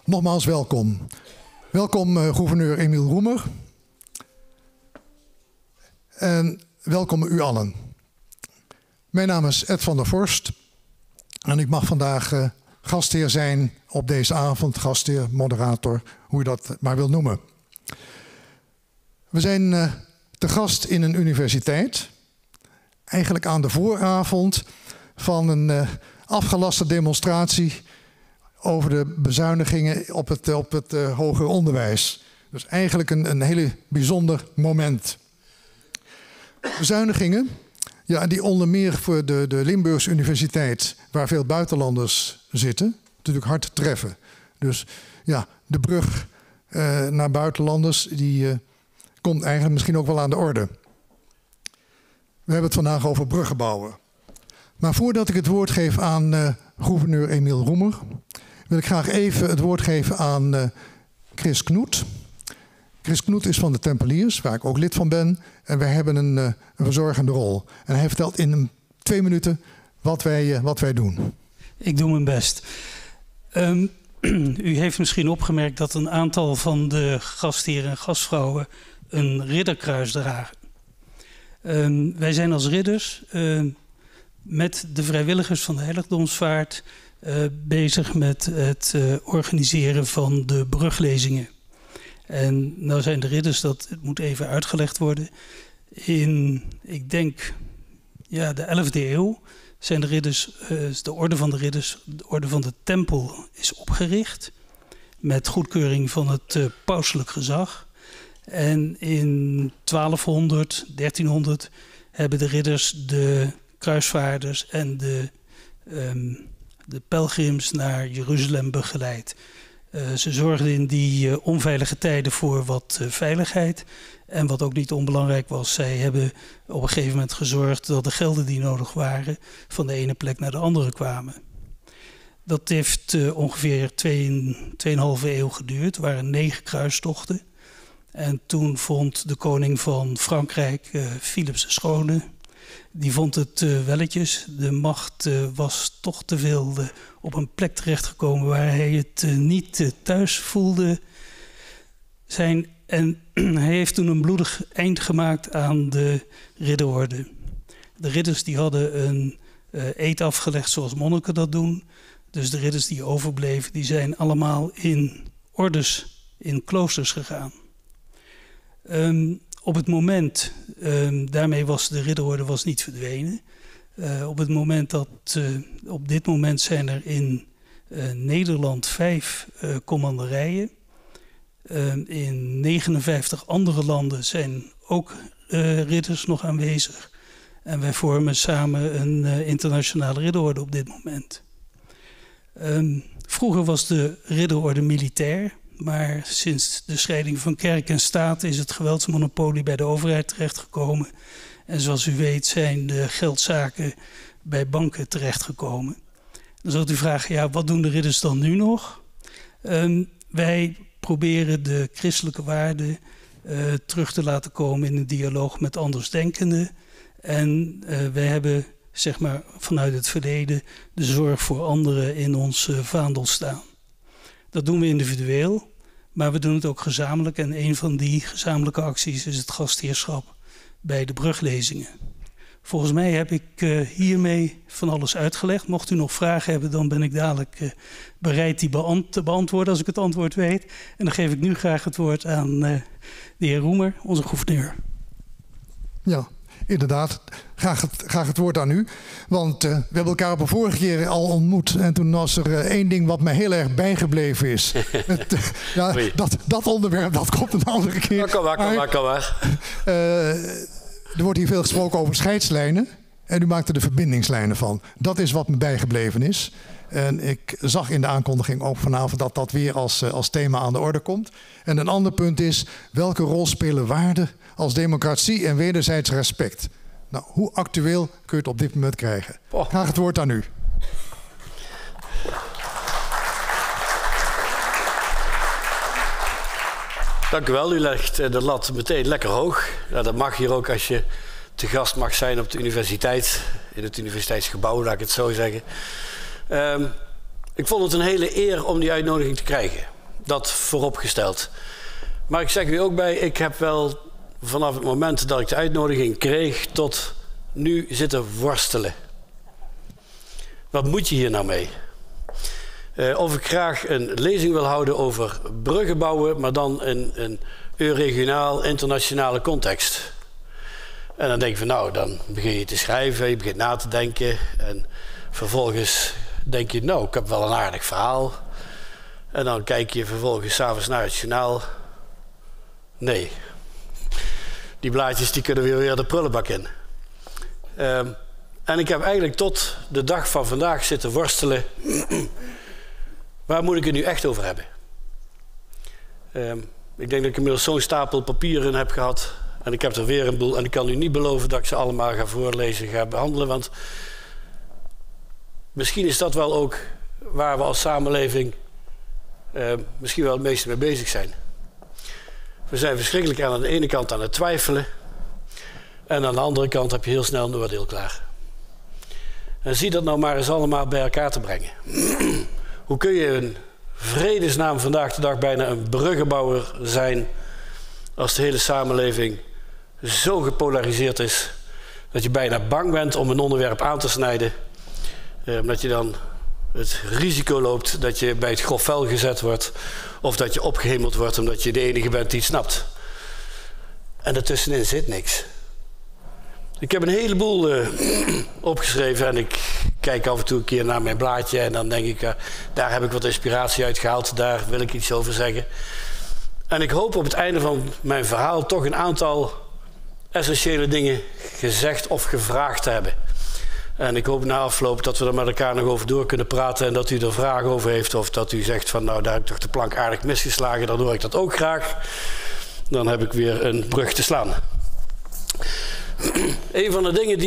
Nogmaals welkom. Welkom gouverneur Emiel Roemer. En welkom u allen. Mijn naam is Ed van der Vorst. En ik mag vandaag gastheer zijn op deze avond. Gastheer, moderator, hoe je dat maar wil noemen. We zijn te gast in een universiteit. Eigenlijk aan de vooravond van een afgelaste demonstratie over de bezuinigingen op het hoger onderwijs. Dus eigenlijk een hele bijzonder moment. Bezuinigingen, ja, die onder meer voor de Limburgse Universiteit, waar veel buitenlanders zitten, natuurlijk hard treffen. Dus ja, de brug naar buitenlanders, die komt eigenlijk misschien ook wel aan de orde. We hebben het vandaag over bruggen bouwen. Maar voordat ik het woord geef aan gouverneur Emiel Roemer, wil ik graag even het woord geven aan Chris Knoet. Chris Knoet is van de Tempeliers, waar ik ook lid van ben. En wij hebben een verzorgende rol. En hij vertelt in 2 minuten wat wij doen. Ik doe mijn best. U heeft misschien opgemerkt dat een aantal van de gastheren en gastvrouwen een ridderkruis dragen. Wij zijn als ridders met de vrijwilligers van de heiligdomsvaart bezig met het organiseren van de bruglezingen. En nou zijn de ridders, het moet even uitgelegd worden. In, ik denk, ja, de 11e eeuw zijn de ridders, de orde van de ridders, de orde van de tempel is opgericht. Met goedkeuring van het pauselijk gezag. En in 1200, 1300 hebben de ridders de kruisvaarders en de pelgrims naar Jeruzalem begeleid. Ze zorgden in die onveilige tijden voor wat veiligheid. En wat ook niet onbelangrijk was, zij hebben op een gegeven moment gezorgd dat de gelden die nodig waren van de ene plek naar de andere kwamen. Dat heeft ongeveer 2,5 eeuw geduurd. Er waren 9 kruistochten. En toen vond de koning van Frankrijk, Philips de Schone, die vond het welletjes. De macht was toch te veel op een plek terechtgekomen waar hij het niet thuis voelde zijn. En hij heeft toen een bloedig eind gemaakt aan de ridderorde. De ridders die hadden een eed afgelegd zoals monniken dat doen. Dus de ridders die overbleven, die zijn allemaal in ordes, in kloosters gegaan. Op het moment, daarmee was de ridderorde niet verdwenen. Op dit moment zijn er in Nederland 5 commanderijen. In 59 andere landen zijn ook ridders nog aanwezig. En wij vormen samen een internationale ridderorde op dit moment. Vroeger was de ridderorde militair. Maar sinds de scheiding van kerk en staat is het geweldsmonopolie bij de overheid terechtgekomen. En zoals u weet zijn de geldzaken bij banken terechtgekomen. Dan zult u vragen, ja, wat doen de ridders dan nu nog? Wij proberen de christelijke waarden terug te laten komen in een dialoog met andersdenkenden. En wij hebben, zeg maar, vanuit het verleden de zorg voor anderen in ons vaandel staan. Dat doen we individueel, maar we doen het ook gezamenlijk. En een van die gezamenlijke acties is het gastheerschap bij de bruglezingen. Volgens mij heb ik hiermee van alles uitgelegd. Mocht u nog vragen hebben, dan ben ik dadelijk bereid die te beantwoorden als ik het antwoord weet. En dan geef ik nu graag het woord aan de heer Roemer, onze gouverneur. Ja, inderdaad. Graag het woord aan u. Want we hebben elkaar op de vorige keer al ontmoet. En toen was er 1 ding wat mij heel erg bijgebleven is. Dat onderwerp, dat komt een andere keer. Kan maar. Er wordt hier veel gesproken over scheidslijnen. En u maakte er verbindingslijnen van. Dat is wat me bijgebleven is. En ik zag in de aankondiging ook vanavond dat weer als thema aan de orde komt. En een ander punt is, welke rol spelen waarden als democratie en wederzijds respect? Nou, hoe actueel kun je het op dit moment krijgen? Graag het woord aan u. Dank u wel. U legt de lat meteen lekker hoog. Ja, dat mag hier ook als je te gast mag zijn op de universiteit. In het universiteitsgebouw, laat ik het zo zeggen. Ik vond het een hele eer om die uitnodiging te krijgen. Dat vooropgesteld. Maar ik zeg u ook bij, ik heb wel vanaf het moment dat ik de uitnodiging kreeg tot nu zitten worstelen. Wat moet je hier nou mee? Of ik graag een lezing wil houden over bruggen bouwen, maar dan in een regionaal, internationale context. En dan denk je van nou, dan begin je te schrijven, je begint na te denken. En vervolgens denk je, nou, ik heb wel een aardig verhaal. En dan kijk je vervolgens 's avonds naar het journaal. Nee. Die blaadjes die kunnen weer de prullenbak in. En ik heb eigenlijk tot de dag van vandaag zitten worstelen. Waar moet ik het nu echt over hebben? Ik denk dat ik inmiddels zo'n stapel papieren heb gehad. En ik heb er weer een boel. En ik kan u niet beloven dat ik ze allemaal ga voorlezen, ga behandelen. Want misschien is dat wel ook waar we als samenleving misschien wel het meeste mee bezig zijn. We zijn verschrikkelijk aan de ene kant aan het twijfelen. En aan de andere kant heb je heel snel een oordeel klaar. En zie dat nou maar eens allemaal bij elkaar te brengen. Hoe kun je in vredesnaam vandaag de dag bijna een bruggenbouwer zijn als de hele samenleving zo gepolariseerd is dat je bijna bang bent om een onderwerp aan te snijden, omdat je dan het risico loopt dat je bij het grof vuil gezet wordt of dat je opgehemeld wordt omdat je de enige bent die het snapt. En daartussenin zit niks. Ik heb een heleboel opgeschreven en ik kijk af en toe een keer naar mijn blaadje en dan denk ik, daar heb ik wat inspiratie uit gehaald, daar wil ik iets over zeggen. En ik hoop op het einde van mijn verhaal toch een aantal essentiële dingen gezegd of gevraagd te hebben. En ik hoop na afloop dat we er met elkaar nog over door kunnen praten en dat u er vragen over heeft of dat u zegt van nou daar heb ik toch de plank aardig misgeslagen, dan hoor ik dat ook graag. Dan heb ik weer een brug te slaan. Een van de dingen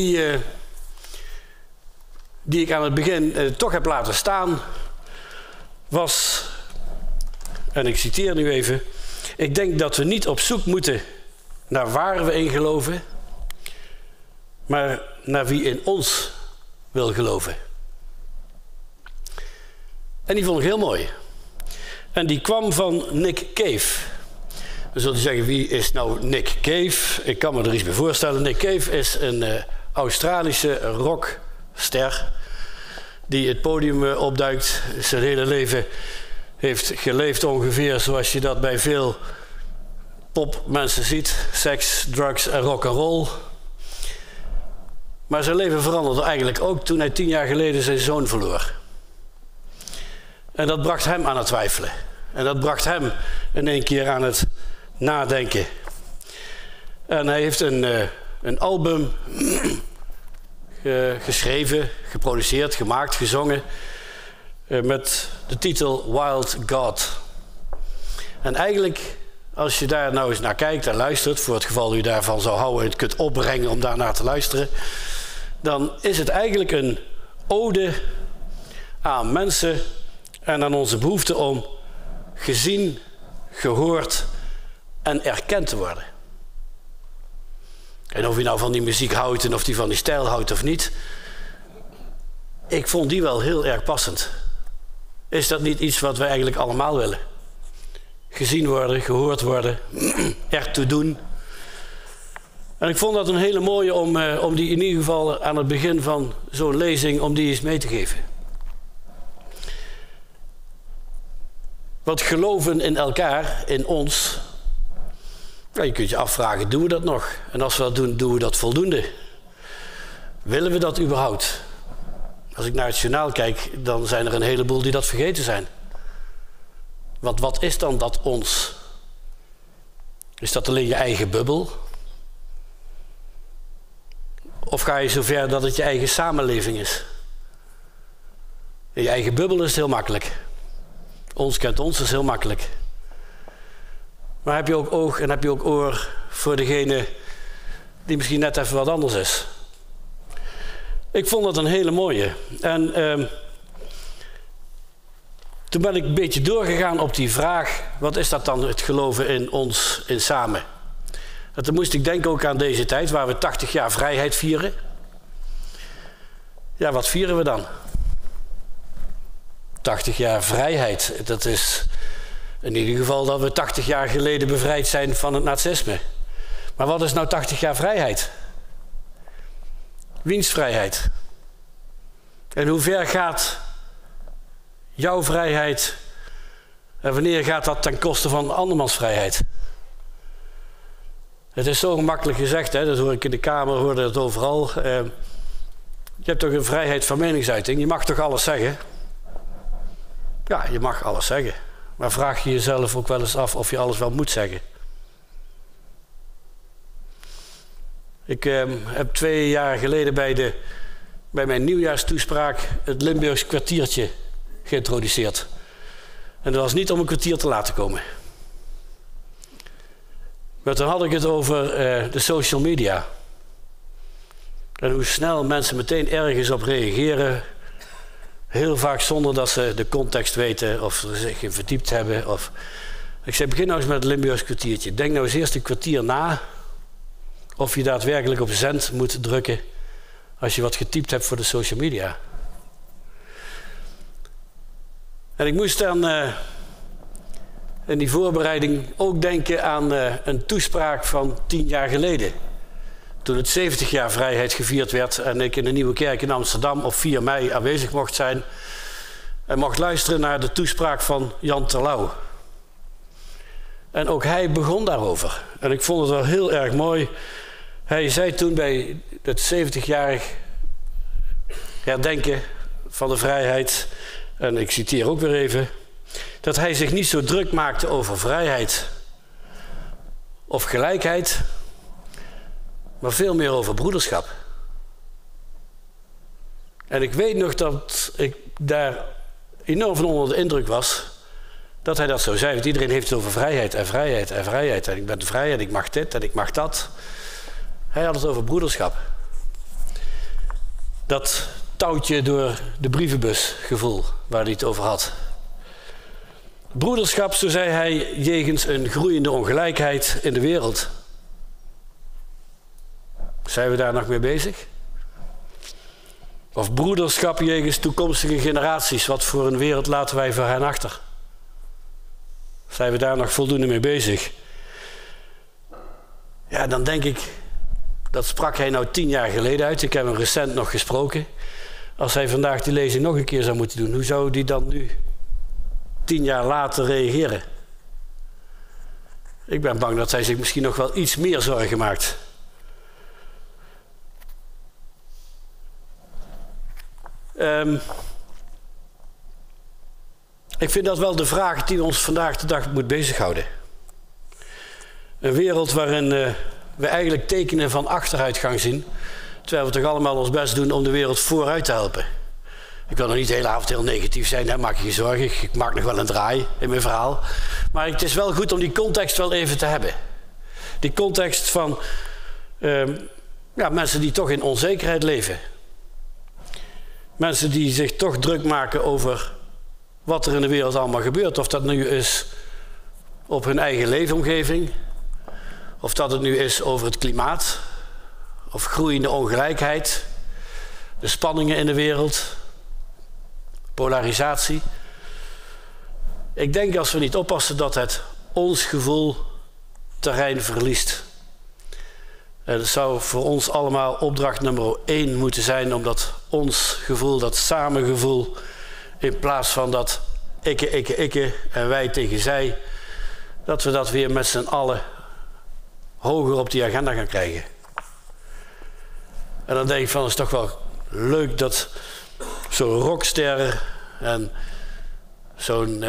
die ik aan het begin toch heb laten staan was, en ik citeer nu even, ik denk dat we niet op zoek moeten naar waar we in geloven, maar naar wie in ons wil geloven. En die vond ik heel mooi. En die kwam van Nick Cave. Dan zult u zeggen, wie is nou Nick Cave? Ik kan me er iets bij voorstellen. Nick Cave is een Australische rockster die het podium opduikt. Zijn hele leven heeft geleefd ongeveer zoals je dat bij veel popmensen ziet. Seks, drugs en rock'n'roll. Maar zijn leven veranderde eigenlijk ook toen hij 10 jaar geleden zijn zoon verloor. En dat bracht hem aan het twijfelen. En dat bracht hem in één keer aan het nadenken. En hij heeft een album geschreven, geproduceerd, gemaakt, gezongen met de titel Wild God. En eigenlijk, als je daar nou eens naar kijkt en luistert, voor het geval u daarvan zou houden en het kunt opbrengen om daarnaar te luisteren, dan is het eigenlijk een ode aan mensen en aan onze behoefte om gezien, gehoord en erkend te worden. En of je nou van die muziek houdt en of die van die stijl houdt of niet, ik vond die wel heel erg passend. Is dat niet iets wat wij eigenlijk allemaal willen? Gezien worden, gehoord worden, ertoe doen. En ik vond dat een hele mooie om die in ieder geval aan het begin van zo'n lezing, om die eens mee te geven. Want geloven in elkaar, in ons, ja, je kunt je afvragen, doen we dat nog? En als we dat doen, doen we dat voldoende? Willen we dat überhaupt? Als ik naar het journaal kijk, dan zijn er een heleboel die dat vergeten zijn. Want wat is dan dat ons? Is dat alleen je eigen bubbel? Of ga je zover dat het je eigen samenleving is? In je eigen bubbel is het heel makkelijk. Ons kent ons is heel makkelijk. Maar heb je ook oog en heb je ook oor voor degene die misschien net even wat anders is? Ik vond dat een hele mooie. En toen ben ik een beetje doorgegaan op die vraag, wat is dat dan, het geloven in ons, in samen? En toen moest ik denken ook aan deze tijd, waar we 80 jaar vrijheid vieren. Ja, wat vieren we dan? 80 jaar vrijheid, dat is In ieder geval dat we 80 jaar geleden bevrijd zijn van het nazisme. Maar wat is nou 80 jaar vrijheid? Wiens vrijheid? En hoe ver gaat jouw vrijheid en wanneer gaat dat ten koste van andermans vrijheid? Het is zo gemakkelijk gezegd, hè? Dat hoor ik in de Kamer, hoorde het overal. Je hebt toch een vrijheid van meningsuiting, je mag toch alles zeggen? Ja, je mag alles zeggen. Maar vraag je jezelf ook wel eens af of je alles wel moet zeggen. Ik heb 2 jaar geleden bij mijn nieuwjaarstoespraak het Limburgs kwartiertje geïntroduceerd. En dat was niet om een kwartier te laten komen. Maar toen had ik het over de social media. En hoe snel mensen meteen ergens op reageren. Heel vaak zonder dat ze de context weten of ze zich in verdiept hebben. Ik zei, begin nou eens met het Limburgs kwartiertje. Denk nou eens eerst een kwartier na of je daadwerkelijk op zend moet drukken als je wat getypt hebt voor de social media. En ik moest dan in die voorbereiding ook denken aan een toespraak van 10 jaar geleden. Toen het 70 jaar vrijheid gevierd werd en ik in de Nieuwe Kerk in Amsterdam op 4 mei aanwezig mocht zijn. En mocht luisteren naar de toespraak van Jan Terlouw. En ook hij begon daarover. En ik vond het wel heel erg mooi. Hij zei toen bij het 70-jarig herdenken van de vrijheid, en ik citeer ook weer even, dat hij zich niet zo druk maakte over vrijheid of gelijkheid, maar veel meer over broederschap. En ik weet nog dat ik daar enorm van onder de indruk was dat hij dat zo zei. Want iedereen heeft het over vrijheid en vrijheid en vrijheid. En ik ben vrij en ik mag dit en ik mag dat. Hij had het over broederschap. Dat touwtje door de brievenbus gevoel waar hij het over had. Broederschap, zo zei hij, jegens een groeiende ongelijkheid in de wereld. Zijn we daar nog mee bezig? Of broederschap jegens toekomstige generaties. Wat voor een wereld laten wij voor hen achter? Zijn we daar nog voldoende mee bezig? Ja, dan denk ik, dat sprak hij nou 10 jaar geleden uit. Ik heb hem recent nog gesproken. Als hij vandaag die lezing nog een keer zou moeten doen, hoe zou die dan nu 10 jaar later reageren? Ik ben bang dat hij zich misschien nog wel iets meer zorgen maakt. Ik vind dat wel de vraag die ons vandaag de dag moet bezighouden. Een wereld waarin we eigenlijk tekenen van achteruitgang zien, terwijl we toch allemaal ons best doen om de wereld vooruit te helpen. Ik wil nog niet de hele avond heel negatief zijn, hè? Maak je geen zorgen, ik maak nog wel een draai in mijn verhaal. Maar het is wel goed om die context wel even te hebben. Die context van mensen die toch in onzekerheid leven. Mensen die zich toch druk maken over wat er in de wereld allemaal gebeurt. Of dat nu is op hun eigen leefomgeving. Of dat het nu is over het klimaat. Of groeiende ongelijkheid. De spanningen in de wereld. Polarisatie. Ik denk als we niet oppassen dat het ons gevoel terrein verliest. En het zou voor ons allemaal opdracht nummer 1 moeten zijn om dat ons gevoel, dat samengevoel, in plaats van dat ikke en wij tegen zij, dat we dat weer met z'n allen hoger op die agenda gaan krijgen. En dan denk ik van, het is toch wel leuk dat zo'n rockster en zo'n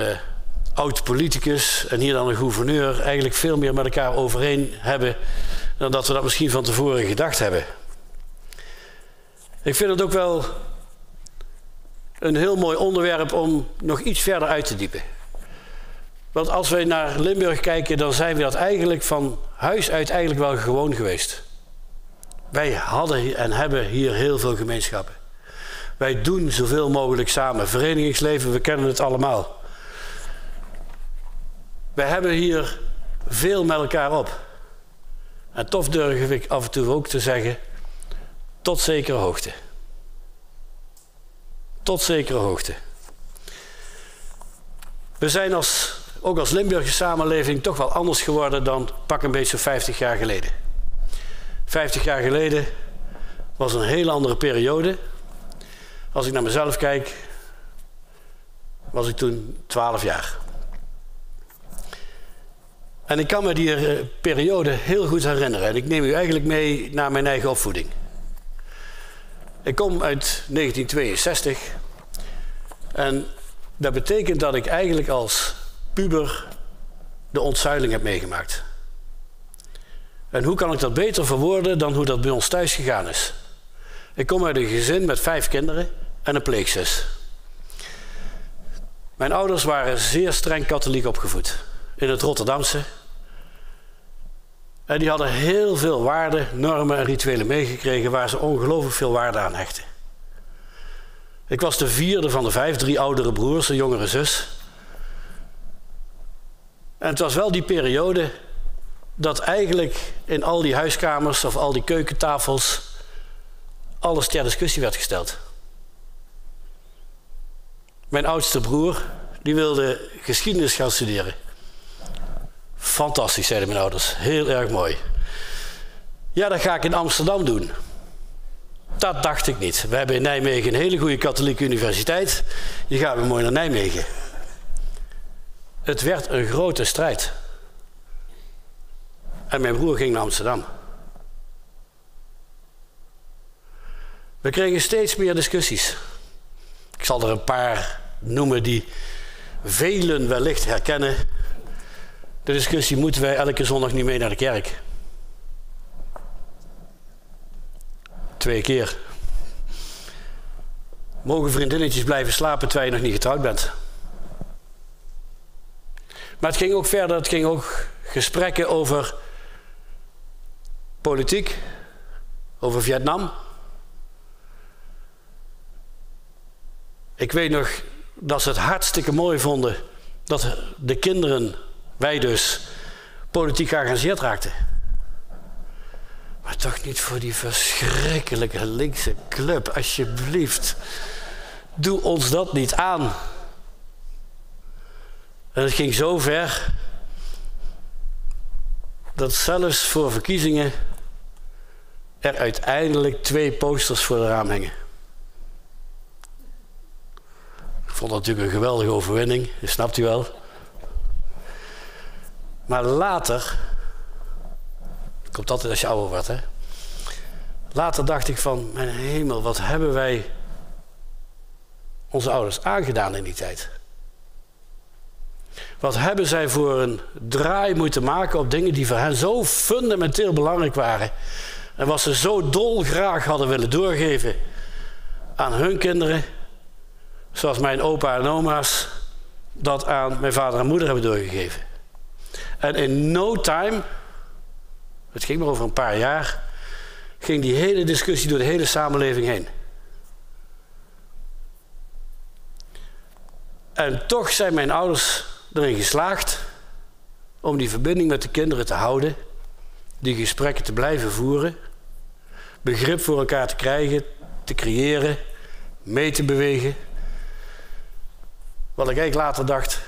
oud politicus en hier dan een gouverneur eigenlijk veel meer met elkaar overeen hebben dan dat we dat misschien van tevoren gedacht hebben. Ik vind het ook wel een heel mooi onderwerp om nog iets verder uit te diepen. Want als wij naar Limburg kijken, dan zijn we dat eigenlijk van huis uit eigenlijk wel gewoon geweest. Wij hadden en hebben hier heel veel gemeenschappen. Wij doen zoveel mogelijk samen. Verenigingsleven, we kennen het allemaal. Wij hebben hier veel met elkaar op. En toch durf ik af en toe ook te zeggen, tot zekere hoogte. Tot zekere hoogte. We zijn als ook als Limburgse samenleving toch wel anders geworden dan pak een beetje 50 jaar geleden. 50 jaar geleden was een hele andere periode. Als ik naar mezelf kijk, was ik toen 12 jaar. En ik kan me die periode heel goed herinneren. En ik neem u eigenlijk mee naar mijn eigen opvoeding. Ik kom uit 1962. En dat betekent dat ik eigenlijk als puber de ontzuiling heb meegemaakt. En hoe kan ik dat beter verwoorden dan hoe dat bij ons thuis gegaan is? Ik kom uit een gezin met 5 kinderen en een pleegzus. Mijn ouders waren zeer streng katholiek opgevoed. In het Rotterdamse. En die hadden heel veel waarden, normen en rituelen meegekregen waar ze ongelooflijk veel waarde aan hechten. Ik was de 4e van de 5, 3 oudere broers, een jongere zus. En het was wel die periode dat eigenlijk in al die huiskamers of al die keukentafels alles ter discussie werd gesteld. Mijn oudste broer, die wilde geschiedenis gaan studeren. Fantastisch, zeiden mijn ouders. Heel erg mooi. Ja, dat ga ik in Amsterdam doen. Dat dacht ik niet. We hebben in Nijmegen een hele goede katholieke universiteit. Je gaat weer mooi naar Nijmegen. Het werd een grote strijd. En mijn broer ging naar Amsterdam. We kregen steeds meer discussies. Ik zal er een paar noemen die velen wellicht herkennen. De discussie: moeten wij elke zondag niet mee naar de kerk? 2 keer. Mogen vriendinnetjes blijven slapen terwijl je nog niet getrouwd bent? Maar het ging ook verder. Het ging ook gesprekken over politiek, over Vietnam. Ik weet nog dat ze het hartstikke mooi vonden dat de kinderen, wij dus, politiek geëngageerd raakten. Maar toch niet voor die verschrikkelijke linkse club, alsjeblieft. Doe ons dat niet aan. En het ging zo ver dat zelfs voor verkiezingen er uiteindelijk 2 posters voor de raam hingen. Ik vond dat natuurlijk een geweldige overwinning, dat snapt u wel. Maar later, het komt altijd als je ouder wordt, hè. Later dacht ik van, mijn hemel, wat hebben wij onze ouders aangedaan in die tijd? Wat hebben zij voor een draai moeten maken op dingen die voor hen zo fundamenteel belangrijk waren. En wat ze zo dolgraag hadden willen doorgeven aan hun kinderen. Zoals mijn opa en oma's dat aan mijn vader en moeder hebben doorgegeven. En in no time, het ging maar over een paar jaar, ging die hele discussie door de hele samenleving heen. En toch zijn mijn ouders erin geslaagd om die verbinding met de kinderen te houden, die gesprekken te blijven voeren, begrip voor elkaar te krijgen, te creëren, mee te bewegen. Wat ik eigenlijk later dacht,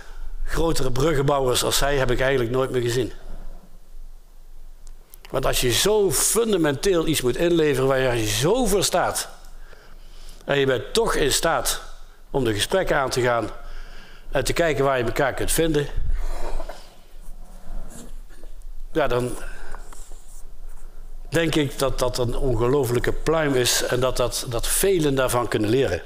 grotere bruggenbouwers als zij heb ik eigenlijk nooit meer gezien. Want als je zo fundamenteel iets moet inleveren waar je zo voor staat, en je bent toch in staat om de gesprekken aan te gaan en te kijken waar je elkaar kunt vinden, ja, dan denk ik dat dat een ongelofelijke pluim is en dat velen daarvan kunnen leren.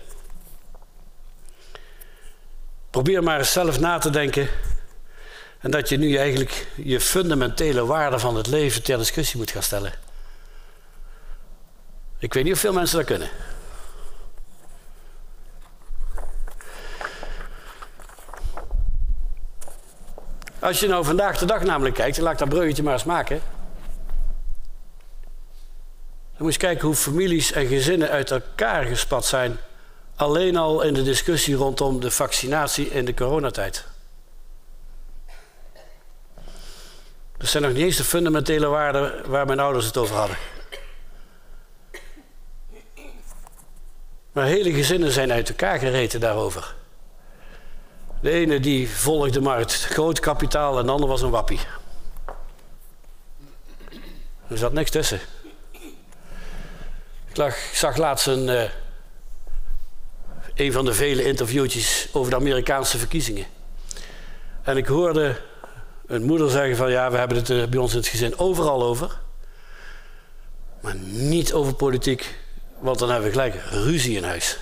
Probeer maar eens zelf na te denken en dat je nu eigenlijk je fundamentele waarden van het leven ter discussie moet gaan stellen. Ik weet niet of veel mensen dat kunnen. Als je nou vandaag de dag namelijk kijkt, en laat ik dat bruggetje maar eens maken. Dan moet je kijken hoe families en gezinnen uit elkaar gespat zijn. Alleen al in de discussie rondom de vaccinatie in de coronatijd. Dat zijn nog niet eens de fundamentele waarden waar mijn ouders het over hadden. Maar hele gezinnen zijn uit elkaar gereten daarover. De ene die volgde maar het groot kapitaal en de ander was een wappie. Er zat niks tussen. Ik zag laatst een van de vele interviewtjes over de Amerikaanse verkiezingen. En ik hoorde een moeder zeggen van ja, we hebben het bij ons in het gezin overal over. Maar niet over politiek, want dan hebben we gelijk ruzie in huis.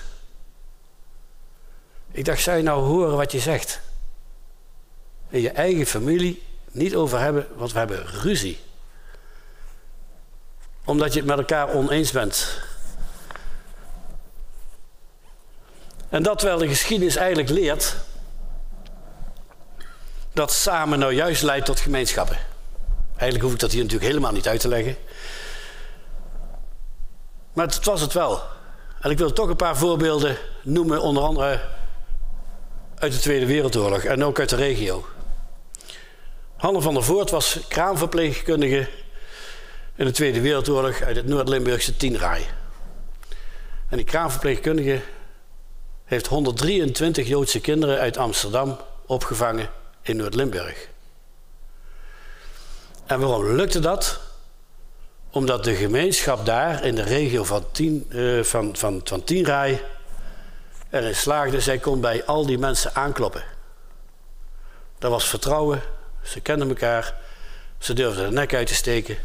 Ik dacht, zou je nou horen wat je zegt? In je eigen familie niet over hebben, want we hebben ruzie. Omdat je het met elkaar oneens bent. En dat terwijl de geschiedenis eigenlijk leert dat samen nou juist leidt tot gemeenschappen. Eigenlijk hoef ik dat hier natuurlijk helemaal niet uit te leggen. Maar het was het wel. En ik wil toch een paar voorbeelden noemen, onder andere uit de Tweede Wereldoorlog en ook uit de regio. Hanne van der Voort was kraamverpleegkundige in de Tweede Wereldoorlog uit het Noord-Limburgse Tienraai. En die kraamverpleegkundige heeft 123 Joodse kinderen uit Amsterdam opgevangen in Noord-Limburg. En waarom lukte dat? Omdat de gemeenschap daar in de regio van Tienraai erin slaagde, zij kon bij al die mensen aankloppen. Dat was vertrouwen, ze kenden elkaar, ze durfden de nek uit te steken.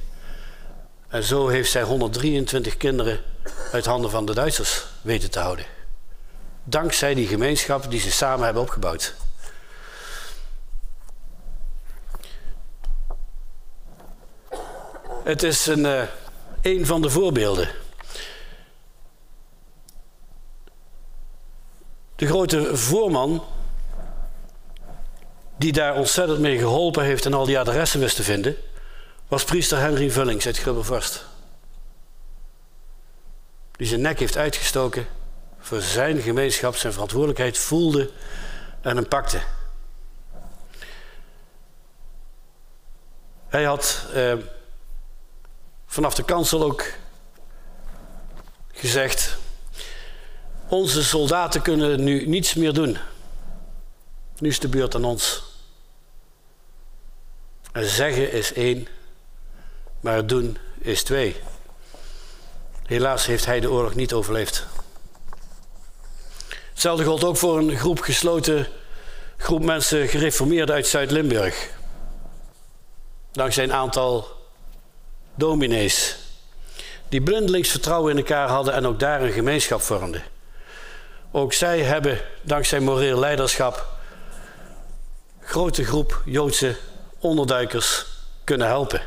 En zo heeft zij 123 kinderen uit handen van de Duitsers weten te houden. Dankzij die gemeenschap die ze samen hebben opgebouwd. Het is een van de voorbeelden. De grote voorman die daar ontzettend mee geholpen heeft en al die adressen wist te vinden, was priester Henry Vullings uit Grubbervorst. Die zijn nek heeft uitgestoken voor zijn gemeenschap, zijn verantwoordelijkheid voelde en hem pakte. Hij had vanaf de kansel ook gezegd: onze soldaten kunnen nu niets meer doen. Nu is de beurt aan ons. En zeggen is 1, maar het doen is 2. Helaas heeft hij de oorlog niet overleefd. Hetzelfde geldt ook voor een gesloten groep mensen, gereformeerden uit Zuid-Limburg. Dankzij een aantal dominees die blindelings vertrouwen in elkaar hadden en ook daar een gemeenschap vormden. Ook zij hebben dankzij moreel leiderschap een grote groep Joodse onderduikers kunnen helpen.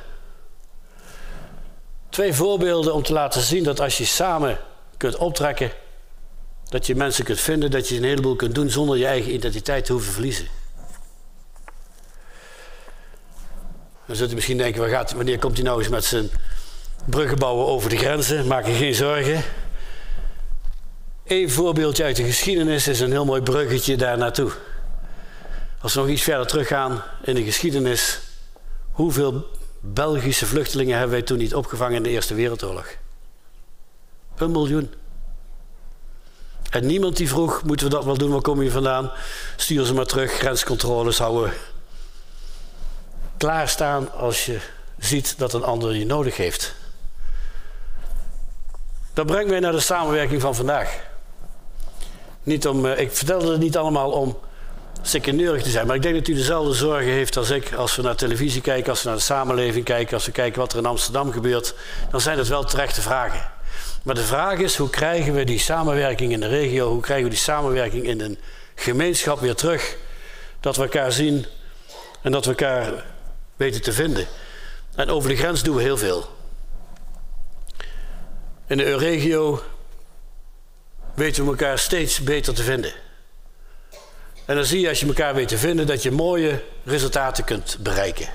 2 voorbeelden om te laten zien dat als je samen kunt optrekken, dat je mensen kunt vinden, dat je een heleboel kunt doen zonder je eigen identiteit te hoeven verliezen. Dan zult u misschien denken, wanneer komt hij nou eens met zijn bruggen bouwen over de grenzen? Maak je geen zorgen. Eén voorbeeldje uit de geschiedenis is een heel mooi bruggetje daar naartoe. Als we nog iets verder teruggaan in de geschiedenis, hoeveel Belgische vluchtelingen hebben wij toen niet opgevangen in de Eerste Wereldoorlog? 1 miljoen. En niemand die vroeg, moeten we dat wel doen, waar kom je vandaan? Stuur ze maar terug, grenscontroles houden. Klaarstaan als je ziet dat een ander je nodig heeft. Dat brengt mij naar de samenwerking van vandaag. Ik vertelde het niet allemaal om sikkeneurig te zijn, maar ik denk dat u dezelfde zorgen heeft als ik. Als we naar televisie kijken, als we naar de samenleving kijken, als we kijken wat er in Amsterdam gebeurt, dan zijn het wel terechte vragen. Maar de vraag is, hoe krijgen we die samenwerking in de regio, hoe krijgen we die samenwerking in een gemeenschap weer terug? Dat we elkaar zien en dat we elkaar weten te vinden. En over de grens doen we heel veel. In de regio weten we elkaar steeds beter te vinden. En dan zie je, als je elkaar weet te vinden, dat je mooie resultaten kunt bereiken.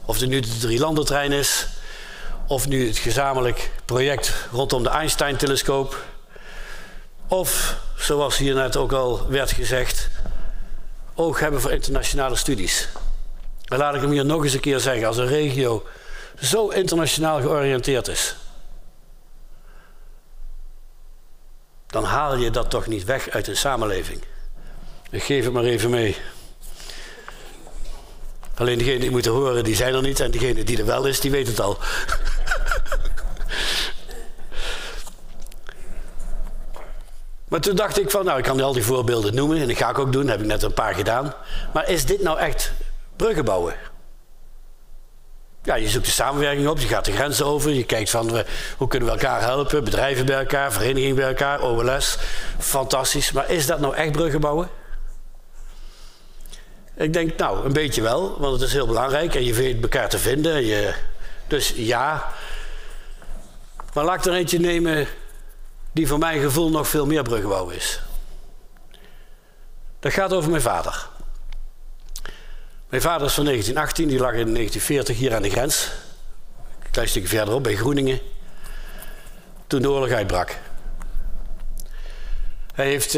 Of het nu de Drielandentrein is, of nu het gezamenlijk project rondom de Einstein-telescoop. Of, zoals hier net ook al werd gezegd, oog hebben voor internationale studies. En laat ik hem hier nog eens een keer zeggen, als een regio zo internationaal georiënteerd is, dan haal je dat toch niet weg uit een samenleving. Ik geef het maar even mee. Alleen degenen die moeten horen, die zijn er niet. En degene die er wel is, die weet het al. Maar toen dacht ik van, nou, ik kan nu al die voorbeelden noemen. En dat ga ik ook doen, heb ik net een paar gedaan. Maar is dit nou echt bruggen bouwen? Ja, je zoekt de samenwerking op, je gaat de grenzen over. Je kijkt van, hoe kunnen we elkaar helpen? Bedrijven bij elkaar, verenigingen bij elkaar, OLS. Fantastisch. Maar is dat nou echt bruggen bouwen? Ik denk, nou, een beetje wel. Want het is heel belangrijk. En je weet elkaar te vinden. Dus ja. Maar laat ik er eentje nemen die voor mijn gevoel nog veel meer bruggen bouwen is. Dat gaat over mijn vader. Mijn vader is van 1918, die lag in 1940 hier aan de grens. Een klein stukje verderop, bij Groeningen. Toen de oorlog uitbrak. Hij heeft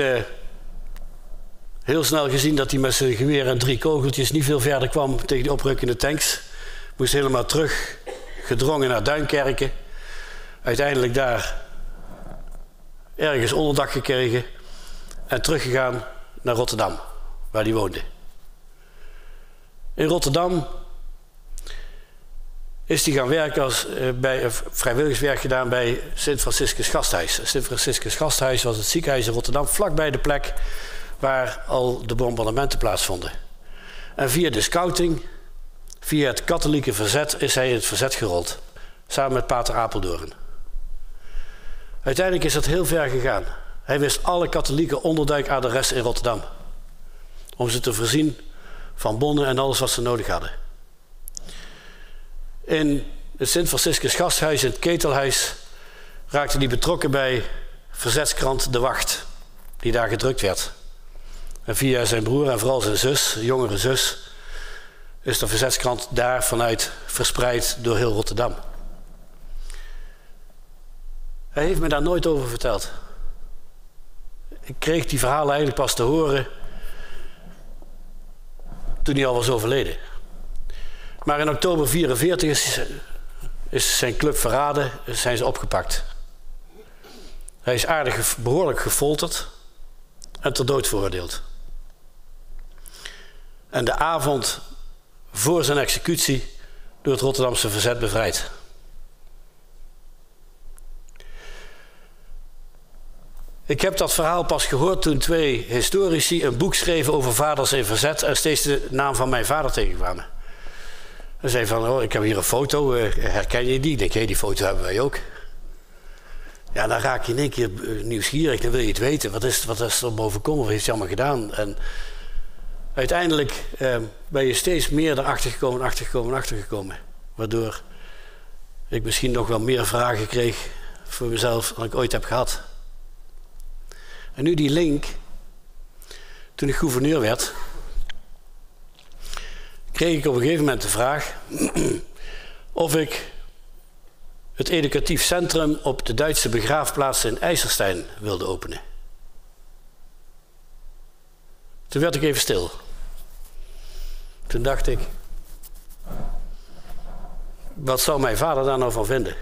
heel snel gezien dat hij met zijn geweer en 3 kogeltjes niet veel verder kwam tegen de oprukkende tanks. Moest helemaal terug, gedrongen naar Duinkerken. Uiteindelijk daar ergens onderdak gekregen en teruggegaan naar Rotterdam, waar hij woonde. In Rotterdam is hij gaan werken bij vrijwilligerswerk gedaan bij Sint Franciscus Gasthuis. Sint Franciscus Gasthuis was het ziekenhuis in Rotterdam, vlakbij de plek waar al de bombardementen plaatsvonden. En via de scouting, via het katholieke verzet, is hij in het verzet gerold. Samen met pater Apeldoorn. Uiteindelijk is dat heel ver gegaan. Hij wist alle katholieke onderduikadressen in Rotterdam. Om ze te voorzien van bonnen en alles wat ze nodig hadden. In het Sint Franciscus Gasthuis, in het Ketelhuis, raakte hij betrokken bij verzetskrant De Wacht, die daar gedrukt werd. En via zijn broer en vooral zijn zus, jongere zus, is de verzetskrant daar vanuit verspreid door heel Rotterdam. Hij heeft me daar nooit over verteld. Ik kreeg die verhalen eigenlijk pas te horen toen hij al was overleden. Maar in oktober 1944 is zijn club verraden, zijn ze opgepakt. Hij is behoorlijk gefolterd en ter dood veroordeeld. En de avond voor zijn executie door het Rotterdamse verzet bevrijd. Ik heb dat verhaal pas gehoord toen 2 historici een boek schreven over vaders in verzet en steeds de naam van mijn vader tegenkwamen. Ze zei van, oh, ik heb hier een foto, herken je die? Ik denk, die foto hebben wij ook. Ja, dan raak je in één keer nieuwsgierig, dan wil je het weten. Wat is er boven gekomen, wat heeft hij allemaal gedaan? En uiteindelijk ben je steeds meer erachter gekomen. Waardoor ik misschien nog wel meer vragen kreeg voor mezelf dan ik ooit heb gehad. En nu die link, toen ik gouverneur werd, kreeg ik op een gegeven moment de vraag of ik het educatief centrum op de Duitse begraafplaats in IJsselstein wilde openen. Toen werd ik even stil. Toen dacht ik, wat zou mijn vader daar nou van vinden?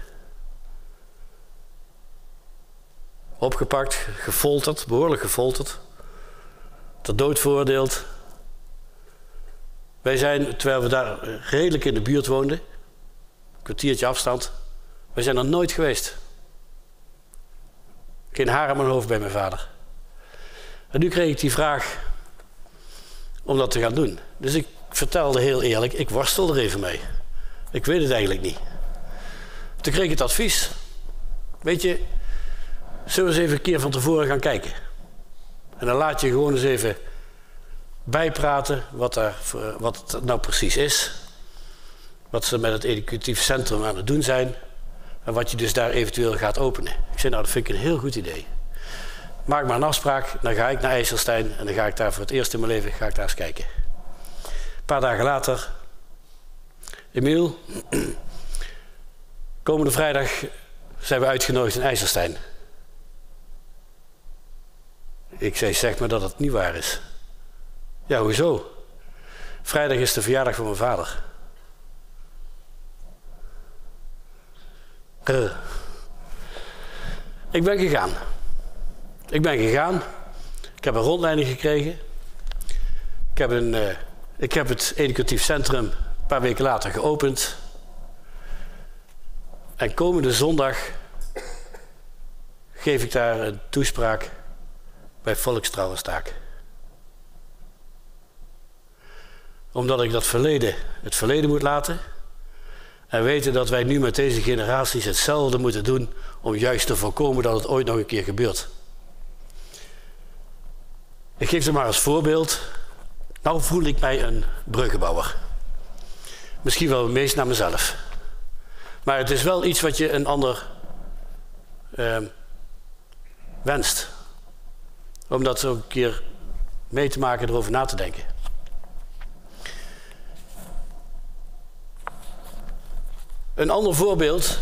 Opgepakt, gefolterd, behoorlijk gefolterd, ter dood veroordeeld. Wij zijn, terwijl we daar redelijk in de buurt woonden, een kwartiertje afstand, wij zijn er nooit geweest. Geen haar aan mijn hoofd bij mijn vader. En nu kreeg ik die vraag om dat te gaan doen. Dus ik vertelde heel eerlijk, ik worstel er even mee. Ik weet het eigenlijk niet. Toen kreeg ik het advies. Weet je, zullen we eens even een keer van tevoren gaan kijken. En dan laat je gewoon eens even bijpraten wat het nou precies is. Wat ze met het educatief centrum aan het doen zijn. En wat je dus daar eventueel gaat openen. Ik zei, nou, dat vind ik een heel goed idee. Maak maar een afspraak, dan ga ik naar IJsselstein en dan ga ik daar voor het eerst in mijn leven daar eens kijken. Een paar dagen later, Emiel, komende vrijdag zijn we uitgenodigd in IJsselstein. Ik zei, zeg maar dat het niet waar is. Ja, hoezo? Vrijdag is de verjaardag van mijn vader. Ik ben gegaan. Ik heb een rondleiding gekregen. Ik heb een Ik heb het educatief centrum een paar weken later geopend. En komende zondag geef ik daar een toespraak bij Volkstrauerstaak. Omdat ik dat verleden het verleden moet laten. En weten dat wij nu met deze generaties hetzelfde moeten doen om juist te voorkomen dat het ooit nog een keer gebeurt. Ik geef er maar als voorbeeld. Nou voel ik mij een bruggenbouwer. Misschien wel het meest naar mezelf. Maar het is wel iets wat je een ander wenst. Om dat ook een keer mee te maken, erover na te denken. Een ander voorbeeld,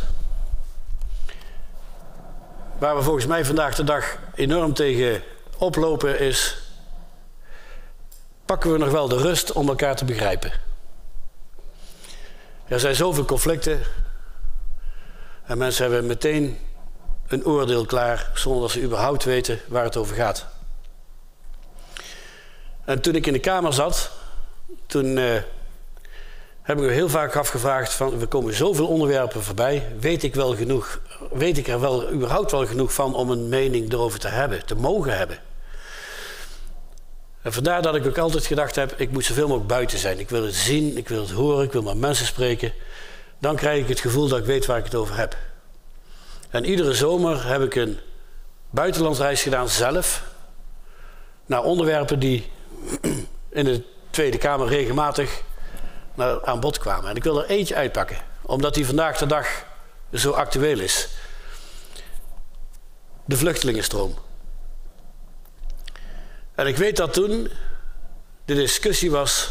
waar we volgens mij vandaag de dag enorm tegen oplopen, is: pakken we nog wel de rust om elkaar te begrijpen? Er zijn zoveel conflicten en mensen hebben meteen een oordeel klaar zonder dat ze überhaupt weten waar het over gaat. En toen ik in de Kamer zat, toen heb ik me heel vaak afgevraagd van: we komen zoveel onderwerpen voorbij, weet ik er wel überhaupt wel genoeg van om een mening erover te hebben, te mogen hebben? En vandaar dat ik ook altijd gedacht heb, ik moet zoveel mogelijk buiten zijn. Ik wil het zien, ik wil het horen, ik wil met mensen spreken. Dan krijg ik het gevoel dat ik weet waar ik het over heb. En iedere zomer heb ik een buitenlandsreis gedaan zelf, naar onderwerpen die in de Tweede Kamer regelmatig aan bod kwamen. En ik wil er eentje uitpakken, omdat die vandaag de dag zo actueel is. De vluchtelingenstroom. En ik weet dat toen de discussie was,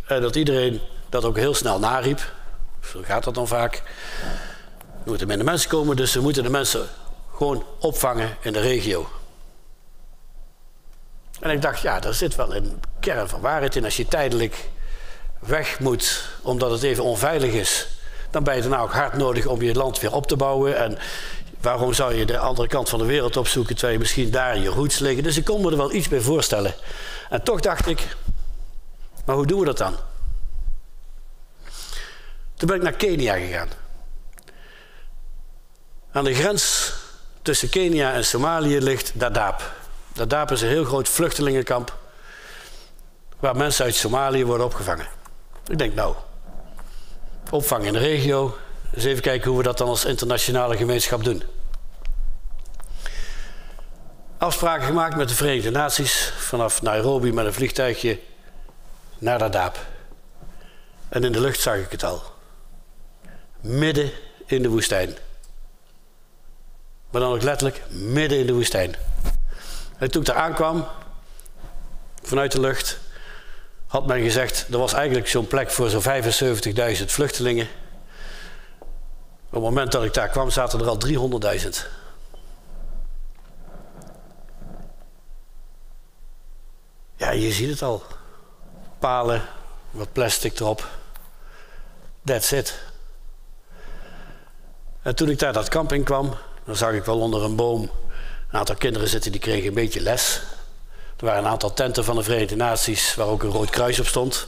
dat iedereen dat ook heel snel nariep. Zo gaat dat dan vaak. Er moeten minder mensen komen, dus we moeten de mensen gewoon opvangen in de regio. En ik dacht, ja, daar zit wel een kern van waarheid in. Als je tijdelijk weg moet, omdat het even onveilig is, dan ben je daarna ook hard nodig om je land weer op te bouwen. En waarom zou je de andere kant van de wereld opzoeken, terwijl je misschien daar in je roots liggen? Dus ik kon me er wel iets bij voorstellen. En toch dacht ik, maar hoe doen we dat dan? Toen ben ik naar Kenia gegaan. Aan de grens tussen Kenia en Somalië ligt Dadaab. Dadaab is een heel groot vluchtelingenkamp waar mensen uit Somalië worden opgevangen. Ik denk, nou, opvang in de regio. Eens even kijken hoe we dat dan als internationale gemeenschap doen. Afspraken gemaakt met de Verenigde Naties vanaf Nairobi met een vliegtuigje naar Dadaab. En in de lucht zag ik het al. Midden in de woestijn. Maar dan ook letterlijk midden in de woestijn. En toen ik daar aankwam, vanuit de lucht, had men gezegd, er was eigenlijk zo'n plek voor zo'n 75.000 vluchtelingen. Op het moment dat ik daar kwam, zaten er al 300.000. Ja, je ziet het al. Palen, wat plastic erop. That's it. En toen ik daar dat kamp in kwam, dan zag ik wel onder een boom een aantal kinderen zitten die kregen een beetje les. Er waren een aantal tenten van de Verenigde Naties waar ook een rood kruis op stond.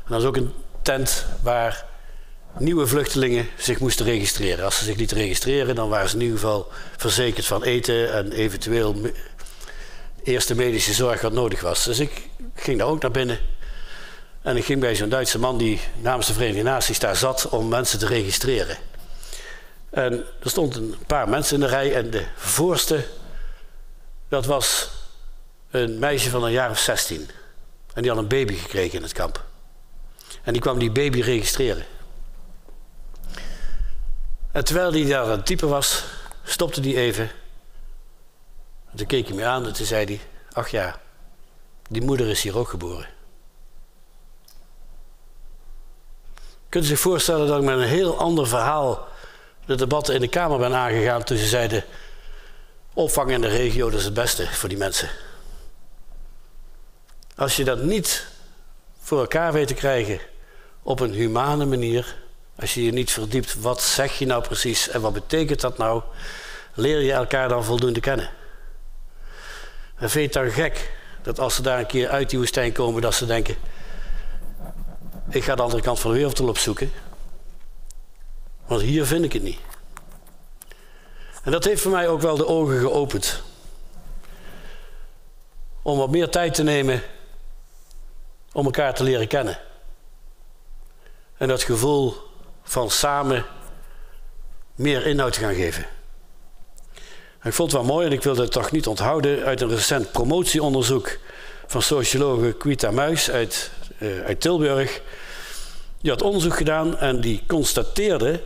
En dat was ook een tent waar nieuwe vluchtelingen zich moesten registreren. Als ze zich niet registreren, dan waren ze in ieder geval verzekerd van eten en eventueel eerste medische zorg wat nodig was. Dus ik ging daar ook naar binnen. En ik ging bij zo'n Duitse man die namens de Verenigde Naties daar zat om mensen te registreren. En er stond een paar mensen in de rij en de voorste, dat was een meisje van een jaar of 16. En die had een baby gekregen in het kamp. En die kwam die baby registreren. En terwijl die daar aan het typen was, stopte die even. En toen keek hij me aan en toen zei hij, ach ja, die moeder is hier ook geboren. Kunt u zich voorstellen dat ik met een heel ander verhaal de debatten in de Kamer ben aangegaan toen ze zeiden, opvang in de regio, dat is het beste voor die mensen. Als je dat niet voor elkaar weet te krijgen op een humane manier, als je je niet verdiept, wat zeg je nou precies en wat betekent dat nou, leer je elkaar dan voldoende kennen. En vind je het dan gek dat als ze daar een keer uit die woestijn komen, dat ze denken, ik ga de andere kant van de wereld opzoeken. Want hier vind ik het niet. En dat heeft voor mij ook wel de ogen geopend. Om wat meer tijd te nemen om elkaar te leren kennen. En dat gevoel van samen meer inhoud te gaan geven. En ik vond het wel mooi, en ik wilde het toch niet onthouden, uit een recent promotieonderzoek van sociologe Quita Muis uit Tilburg. Die had onderzoek gedaan en die constateerde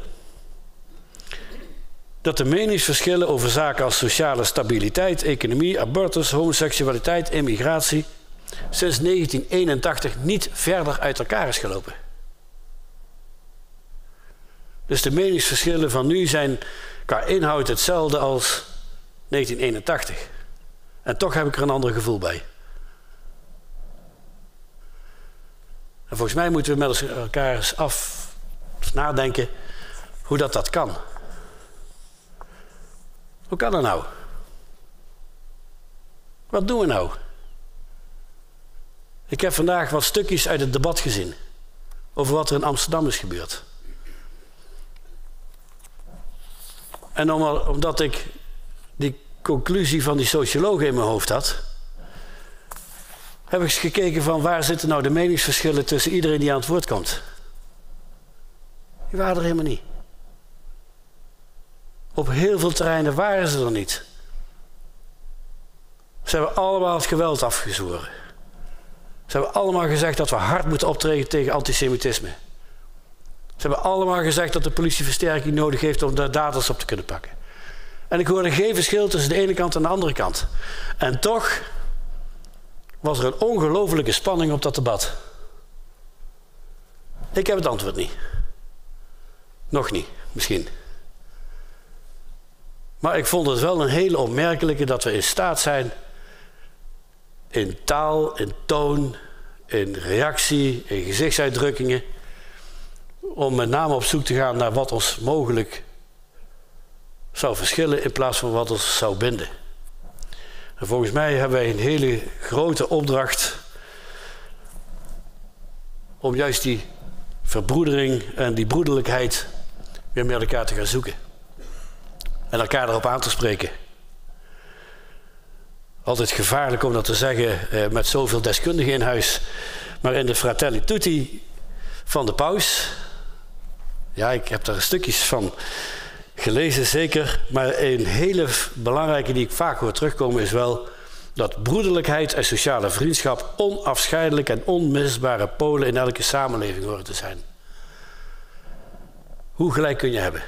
dat de meningsverschillen over zaken als sociale stabiliteit, economie, abortus, homoseksualiteit, immigratie sinds 1981 niet verder uit elkaar is gelopen. Dus de meningsverschillen van nu zijn qua inhoud hetzelfde als 1981. En toch heb ik er een ander gevoel bij. En volgens mij moeten we met elkaar eens nadenken hoe dat kan. Hoe kan dat nou? Wat doen we nou? Ik heb vandaag wat stukjes uit het debat gezien over wat er in Amsterdam is gebeurd. En omdat ik die conclusie van die socioloog in mijn hoofd had, heb ik eens gekeken van waar zitten nou de meningsverschillen tussen iedereen die aan het woord komt. Die waren er helemaal niet. Op heel veel terreinen waren ze er niet. Ze hebben allemaal het geweld afgezworen. Ze hebben allemaal gezegd dat we hard moeten optreden tegen antisemitisme. Ze hebben allemaal gezegd dat de politie versterking nodig heeft om de daders op te kunnen pakken. En ik hoorde geen verschil tussen de ene kant en de andere kant. En toch was er een ongelofelijke spanning op dat debat. Ik heb het antwoord niet. Nog niet, misschien. Maar ik vond het wel een hele opmerkelijke dat we in staat zijn in taal, in toon, in reactie, in gezichtsuitdrukkingen, om met name op zoek te gaan naar wat ons mogelijk zou verschillen in plaats van wat ons zou binden. En volgens mij hebben wij een hele grote opdracht om juist die verbroedering en die broederlijkheid weer met elkaar te gaan zoeken. En elkaar erop aan te spreken. Altijd gevaarlijk om dat te zeggen met zoveel deskundigen in huis. Maar in de Fratelli Tutti van de paus, ja, ik heb daar stukjes van gelezen zeker, maar een hele belangrijke die ik vaak hoor terugkomen is wel dat broederlijkheid en sociale vriendschap onafscheidelijk en onmisbare polen in elke samenleving horen te zijn. Hoe gelijk kun je hebben?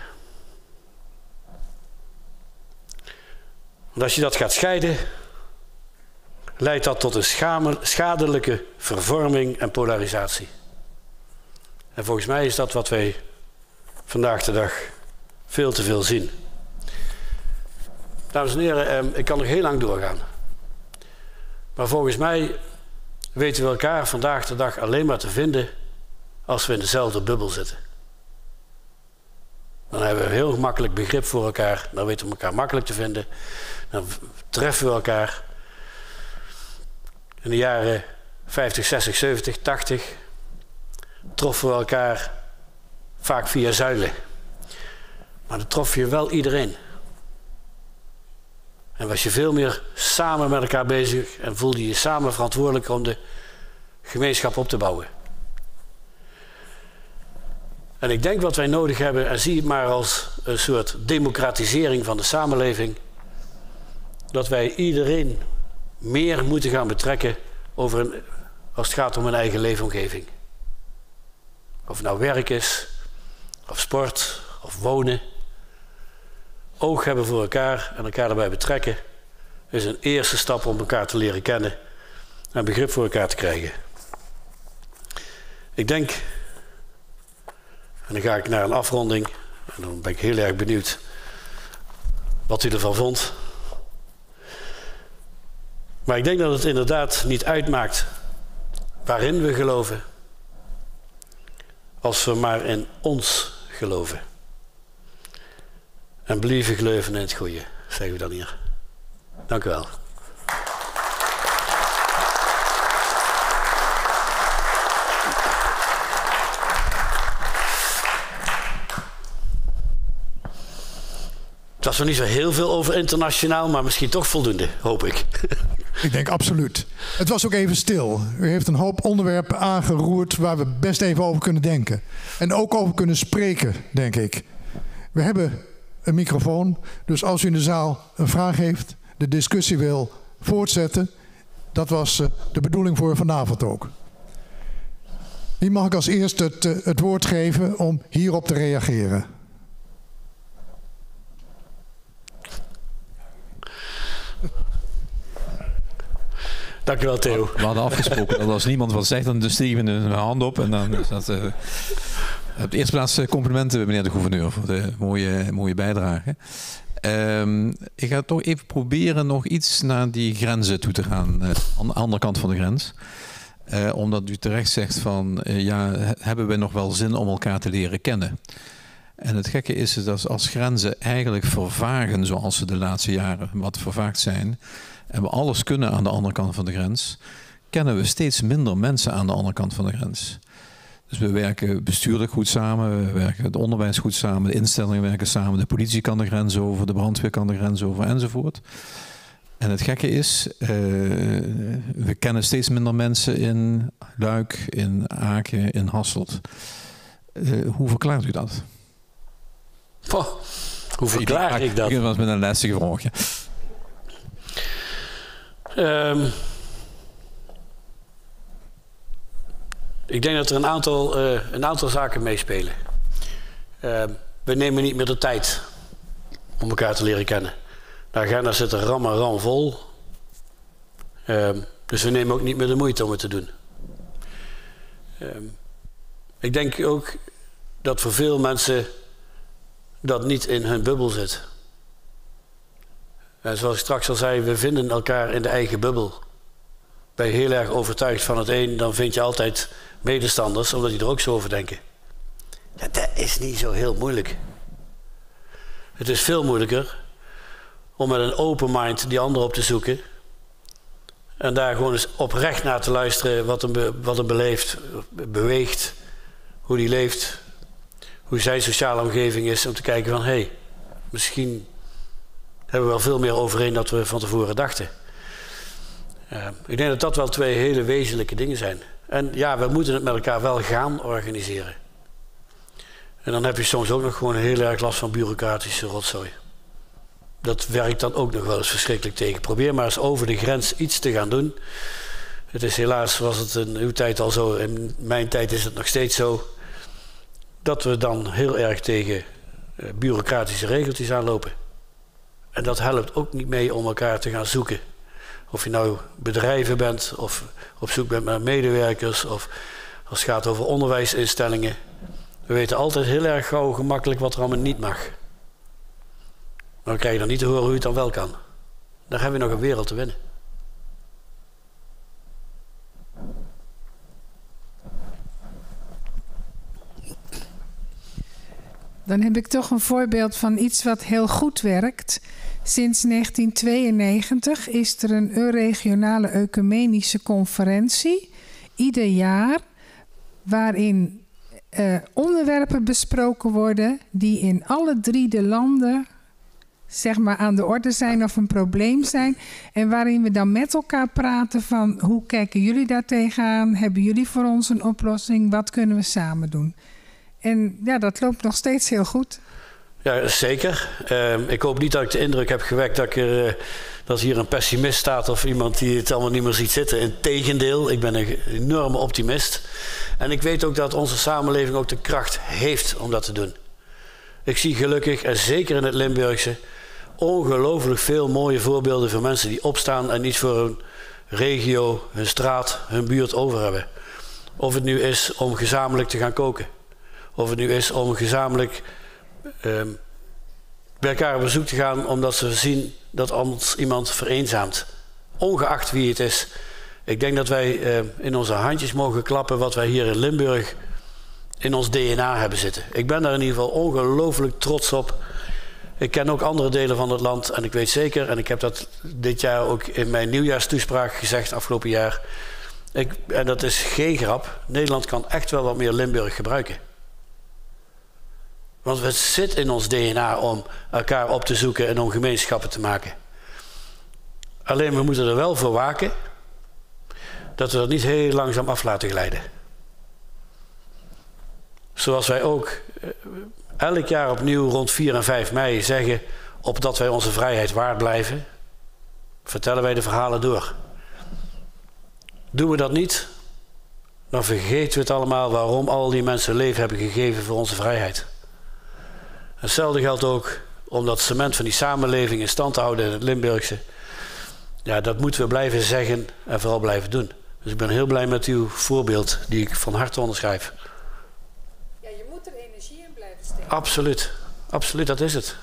Want als je dat gaat scheiden, leidt dat tot een schadelijke vervorming en polarisatie. En volgens mij is dat wat wij vandaag de dag veel te veel zien. Dames en heren, ik kan nog heel lang doorgaan. Maar volgens mij weten we elkaar vandaag de dag alleen maar te vinden als we in dezelfde bubbel zitten. Dan hebben we een heel makkelijk begrip voor elkaar. Dan weten we elkaar makkelijk te vinden. Dan treffen we elkaar. In de jaren 50, 60, 70, 80 troffen we elkaar vaak via zuilen. Maar dan trof je wel iedereen. En was je veel meer samen met elkaar bezig en voelde je samen verantwoordelijk om de gemeenschap op te bouwen. En ik denk wat wij nodig hebben, en zie het maar als een soort democratisering van de samenleving, dat wij iedereen meer moeten gaan betrekken als het gaat om een eigen leefomgeving. Of het nou werk is, of sport, of wonen. Oog hebben voor elkaar en elkaar daarbij betrekken is een eerste stap om elkaar te leren kennen en begrip voor elkaar te krijgen. Ik denk, en dan ga ik naar een afronding en dan ben ik heel erg benieuwd wat u ervan vond. Maar ik denk dat het inderdaad niet uitmaakt waarin we geloven, als we maar in ons geloven. En blijven geloven in het goede, zeggen we dan hier. Dank u wel. Dat is nog niet zo heel veel over internationaal, maar misschien toch voldoende, hoop ik. Ik denk absoluut. Het was ook even stil. U heeft een hoop onderwerpen aangeroerd waar we best even over kunnen denken. En ook over kunnen spreken, denk ik. We hebben een microfoon, dus als u in de zaal een vraag heeft, de discussie wil voortzetten, dat was de bedoeling voor vanavond ook. Wie mag ik als eerste het woord geven om hierop te reageren? Dank u wel, Theo. We hadden afgesproken dat als niemand wat zegt, dan steken we een hand op. En dan is dat... op de eerste plaats complimenten, meneer de gouverneur, voor de mooie bijdrage. Ik ga toch even proberen nog iets naar die grenzen toe te gaan. Aan de andere kant van de grens. Omdat u terecht zegt van, hebben we nog wel zin om elkaar te leren kennen? En het gekke is dat als grenzen eigenlijk vervagen, zoals ze de laatste jaren wat vervaagd zijn, en we alles kunnen aan de andere kant van de grens, kennen we steeds minder mensen aan de andere kant van de grens. Dus we werken bestuurlijk goed samen, we werken het onderwijs goed samen, de instellingen werken samen, de politie kan de grens over, de brandweer kan de grens over enzovoort. En het gekke is, we kennen steeds minder mensen in Luik, in Aken, in Hasselt. Hoe verklaart u dat? Hoe verklaar ik dat? Dat was met een lastige vraag. Ik denk dat er een aantal zaken meespelen. We nemen niet meer de tijd om elkaar te leren kennen. De agenda zit er ram en ram vol. Dus we nemen ook niet meer de moeite om het te doen. Ik denk ook dat voor veel mensen dat niet in hun bubbel zit. En zoals ik straks al zei, we vinden elkaar in de eigen bubbel. Ben je heel erg overtuigd van het een, dan vind je altijd medestanders, omdat die er ook zo over denken. Ja, dat is niet zo heel moeilijk. Het is veel moeilijker om met een open mind die ander op te zoeken. En daar gewoon eens oprecht naar te luisteren wat hem beleeft, beweegt, hoe die leeft, hoe zijn sociale omgeving is. Om te kijken van, hé, misschien hebben we wel veel meer overeen dan we van tevoren dachten. Ik denk dat dat wel twee hele wezenlijke dingen zijn. En ja, we moeten het met elkaar wel gaan organiseren. En dan heb je soms ook nog gewoon heel erg last van bureaucratische rotzooi. Dat werkt dan ook nog wel eens verschrikkelijk tegen. Probeer maar eens over de grens iets te gaan doen. Het is helaas, was het in uw tijd al zo, in mijn tijd is het nog steeds zo, dat we dan heel erg tegen bureaucratische regeltjes aanlopen. En dat helpt ook niet mee om elkaar te gaan zoeken. Of je nou bedrijven bent, of op zoek bent naar medewerkers, of als het gaat over onderwijsinstellingen. We weten altijd heel erg gauw gemakkelijk wat er allemaal niet mag. Maar dan krijg je dan niet te horen hoe het dan wel kan. Daar hebben we nog een wereld te winnen. Dan heb ik toch een voorbeeld van iets wat heel goed werkt. Sinds 1992 is er een euregionale ecumenische conferentie, ieder jaar, waarin onderwerpen besproken worden die in alle 3 de landen zeg maar aan de orde zijn of een probleem zijn. En waarin we dan met elkaar praten van hoe kijken jullie daar tegenaan? Hebben jullie voor ons een oplossing? Wat kunnen we samen doen? En ja, dat loopt nog steeds heel goed. Ja, zeker. Ik hoop niet dat ik de indruk heb gewekt dat hier een pessimist staat of iemand die het allemaal niet meer ziet zitten. Integendeel, ik ben een enorme optimist. En ik weet ook dat onze samenleving ook de kracht heeft om dat te doen. Ik zie gelukkig, en zeker in het Limburgse, ongelooflijk veel mooie voorbeelden van mensen die opstaan en iets voor hun regio, hun straat, hun buurt over hebben. Of het nu is om gezamenlijk te gaan koken. Of het nu is om gezamenlijk bij elkaar op bezoek te gaan omdat ze zien dat iemand vereenzaamt. Ongeacht wie het is. Ik denk dat wij in onze handjes mogen klappen wat wij hier in Limburg in ons DNA hebben zitten. Ik ben daar in ieder geval ongelooflijk trots op. Ik ken ook andere delen van het land en ik weet zeker, en ik heb dat dit jaar ook in mijn nieuwjaarstoespraak gezegd afgelopen jaar. En dat is geen grap. Nederland kan echt wel wat meer Limburg gebruiken. Want het zit in ons DNA om elkaar op te zoeken en om gemeenschappen te maken. Alleen we moeten er wel voor waken dat we dat niet heel langzaam af laten glijden. Zoals wij ook elk jaar opnieuw rond 4 en 5 mei zeggen, opdat wij onze vrijheid waard blijven, vertellen wij de verhalen door. Doen we dat niet, dan vergeten we het allemaal waarom al die mensen hun leven hebben gegeven voor onze vrijheid. Hetzelfde geldt ook om dat cement van die samenleving in stand te houden in het Limburgse. Ja, dat moeten we blijven zeggen en vooral blijven doen. Dus ik ben heel blij met uw voorbeeld, die ik van harte onderschrijf. Ja, je moet er energie in blijven steken. Absoluut, absoluut, dat is het.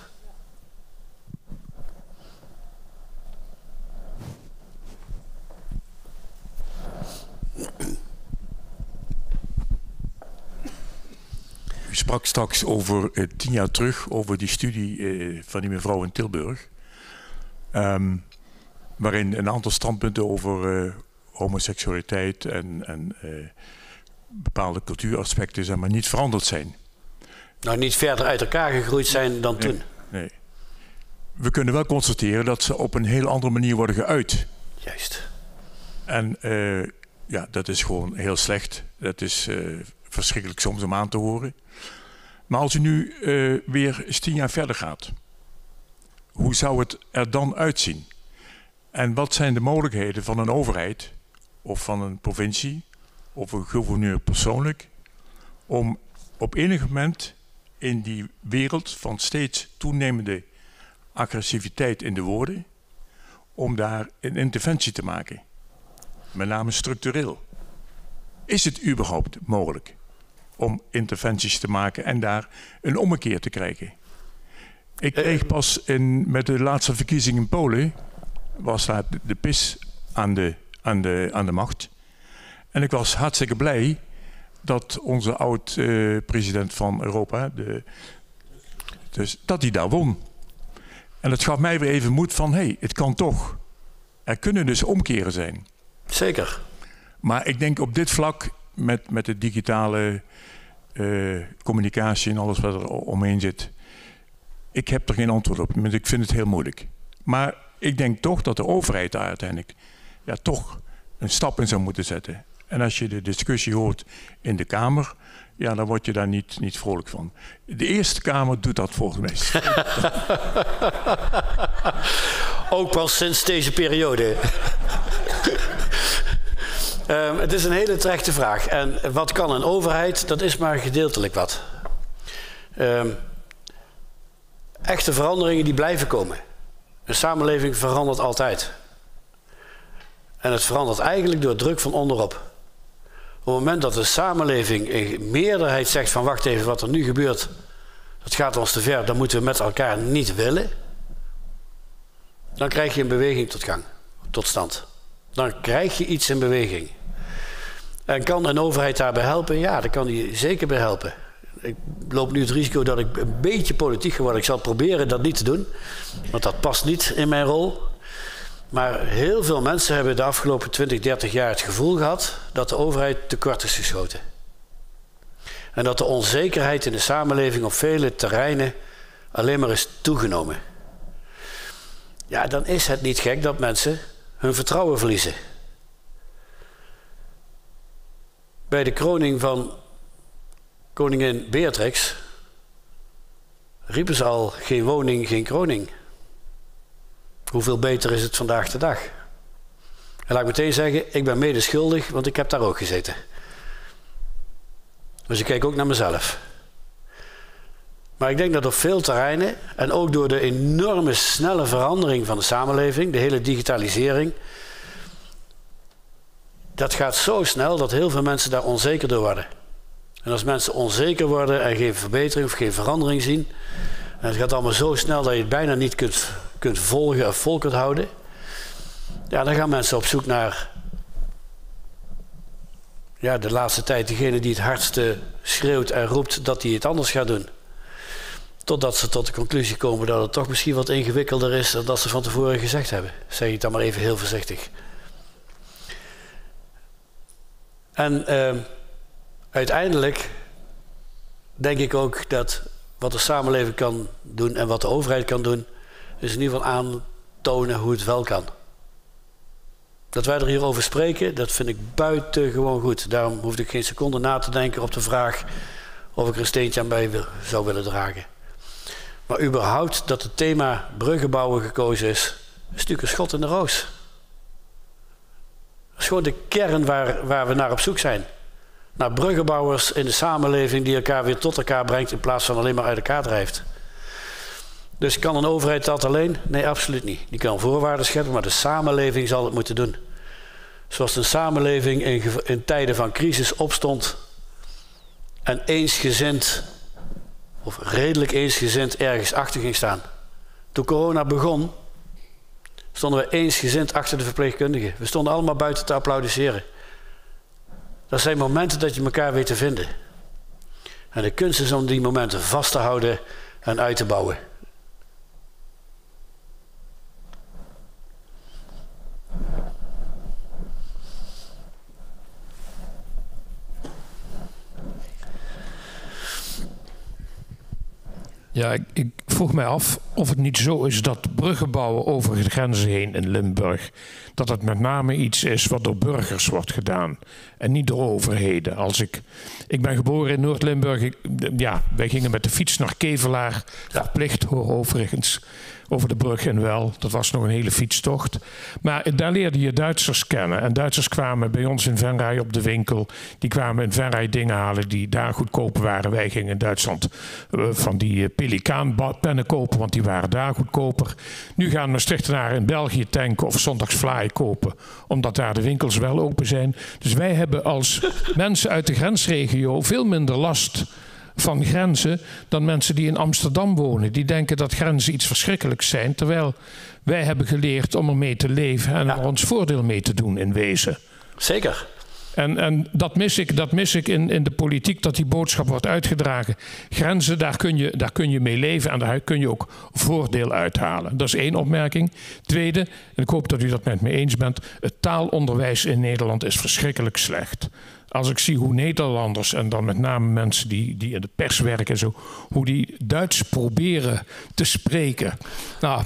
U sprak straks over 10 jaar terug, over die studie van die mevrouw in Tilburg. Waarin een aantal standpunten over homoseksualiteit en bepaalde cultuuraspecten zeg maar, niet veranderd zijn. Nou, niet verder uit elkaar gegroeid zijn dan toen. Nee. We kunnen wel constateren dat ze op een heel andere manier worden geuit. Juist. En ja, dat is gewoon heel slecht. Dat is verschrikkelijk soms om aan te horen. Maar als u nu weer eens 10 jaar verder gaat, hoe zou het er dan uitzien? En wat zijn de mogelijkheden van een overheid of van een provincie of een gouverneur persoonlijk om op enig moment in die wereld van steeds toenemende agressiviteit in de woorden, om daar een interventie te maken, met name structureel? Is het überhaupt mogelijk om interventies te maken en daar een ommekeer te krijgen? Ik kreeg pas met de laatste verkiezingen in Polen, was daar de PiS aan de macht. En ik was hartstikke blij dat onze oud-president van Europa, dus dat hij daar won. En dat gaf mij weer even moed van, hé, het kan toch. Er kunnen dus omkeren zijn. Zeker. Maar ik denk op dit vlak, met de digitale communicatie en alles wat er omheen zit, ik heb er geen antwoord op, want ik vind het heel moeilijk. Maar ik denk toch dat de overheid daar uiteindelijk ja, toch een stap in zou moeten zetten. En als je de discussie hoort in de Kamer, ja, dan word je daar niet vrolijk van. De Eerste Kamer doet dat volgens mij. Ook pas sinds deze periode. Het is een hele terechte vraag. En wat kan een overheid? Dat is maar gedeeltelijk wat. Echte veranderingen die blijven komen. Een samenleving verandert altijd. En het verandert eigenlijk door druk van onderop. Op het moment dat de samenleving in meerderheid zegt van wacht even, wat er nu gebeurt, dat gaat ons te ver, dat moeten we met elkaar niet willen. Dan krijg je een beweging tot stand. Dan krijg je iets in beweging. En kan een overheid daarbij helpen? Ja, daar kan die zeker bij helpen. Ik loop nu het risico dat ik een beetje politiek geworden. Ik zal proberen dat niet te doen, want dat past niet in mijn rol. Maar heel veel mensen hebben de afgelopen 20, 30 jaar het gevoel gehad dat de overheid tekort is geschoten. En dat de onzekerheid in de samenleving op vele terreinen alleen maar is toegenomen. Ja, dan is het niet gek dat mensen hun vertrouwen verliezen. Bij de kroning van koningin Beatrix riepen ze al geen woning, geen kroning. Hoeveel beter is het vandaag de dag? En laat ik meteen zeggen, ik ben mede schuldig, want ik heb daar ook gezeten. Dus ik kijk ook naar mezelf. Maar ik denk dat op veel terreinen, en ook door de enorme snelle verandering van de samenleving, de hele digitalisering, dat gaat zo snel dat heel veel mensen daar onzeker door worden. En als mensen onzeker worden en geen verbetering of geen verandering zien, en het gaat allemaal zo snel dat je het bijna niet kunt volgen of vol kunt houden, ja, dan gaan mensen op zoek naar ja, de laatste tijd degene die het hardste schreeuwt en roept dat hij het anders gaat doen. Totdat ze tot de conclusie komen dat het toch misschien wat ingewikkelder is dan dat ze van tevoren gezegd hebben. Zeg ik dan maar even heel voorzichtig. En uiteindelijk denk ik ook dat wat de samenleving kan doen en wat de overheid kan doen, is in ieder geval aantonen hoe het wel kan. Dat wij er hier over spreken, dat vind ik buitengewoon goed. Daarom hoefde ik geen seconde na te denken op de vraag of ik er een steentje aan bij zou willen dragen. Maar überhaupt dat het thema bruggen bouwen gekozen is natuurlijk een schot in de roos. Dat is gewoon de kern waar we naar op zoek zijn. Naar bruggenbouwers in de samenleving die elkaar weer tot elkaar brengt in plaats van alleen maar uit elkaar drijft. Dus kan een overheid dat alleen? Nee, absoluut niet. Die kan voorwaarden scheppen, maar de samenleving zal het moeten doen. Zoals een samenleving in tijden van crisis opstond en eensgezind, of redelijk eensgezind, ergens achter ging staan. Toen corona begon, stonden we eensgezind achter de verpleegkundigen. We stonden allemaal buiten te applaudisseren. Dat zijn momenten dat je elkaar weet te vinden. En de kunst is om die momenten vast te houden en uit te bouwen. Ja, ik vroeg mij af of het niet zo is dat bruggen bouwen over de grenzen heen in Limburg, dat het met name iets is wat door burgers wordt gedaan en niet door overheden. Ik ben geboren in Noord-Limburg. Wij gingen met de fiets naar Kevelaar, verplicht hoor overigens, over de brug en wel. Dat was nog een hele fietstocht. Maar daar leerde je Duitsers kennen. En Duitsers kwamen bij ons in Venray op de winkel. Die kwamen in Venray dingen halen die daar goedkoper waren. Wij gingen in Duitsland van die pelikaanpennen kopen, want die waren daar goedkoper. Nu gaan Maastrichtenaren in België tanken of zondags vlaai kopen, omdat daar de winkels wel open zijn. Dus wij hebben als mensen uit de grensregio veel minder last van grenzen dan mensen die in Amsterdam wonen. Die denken dat grenzen iets verschrikkelijks zijn, terwijl wij hebben geleerd om ermee te leven en er ons voordeel mee te doen in wezen. Zeker. En dat mis ik in de politiek, dat die boodschap wordt uitgedragen. Grenzen, daar kun je mee leven en daar kun je ook voordeel uithalen. Dat is één opmerking. Tweede, en ik hoop dat u dat met me eens bent, het taalonderwijs in Nederland is verschrikkelijk slecht. Als ik zie hoe Nederlanders, en dan met name mensen die in de pers werken en zo, hoe die Duits proberen te spreken. Nou,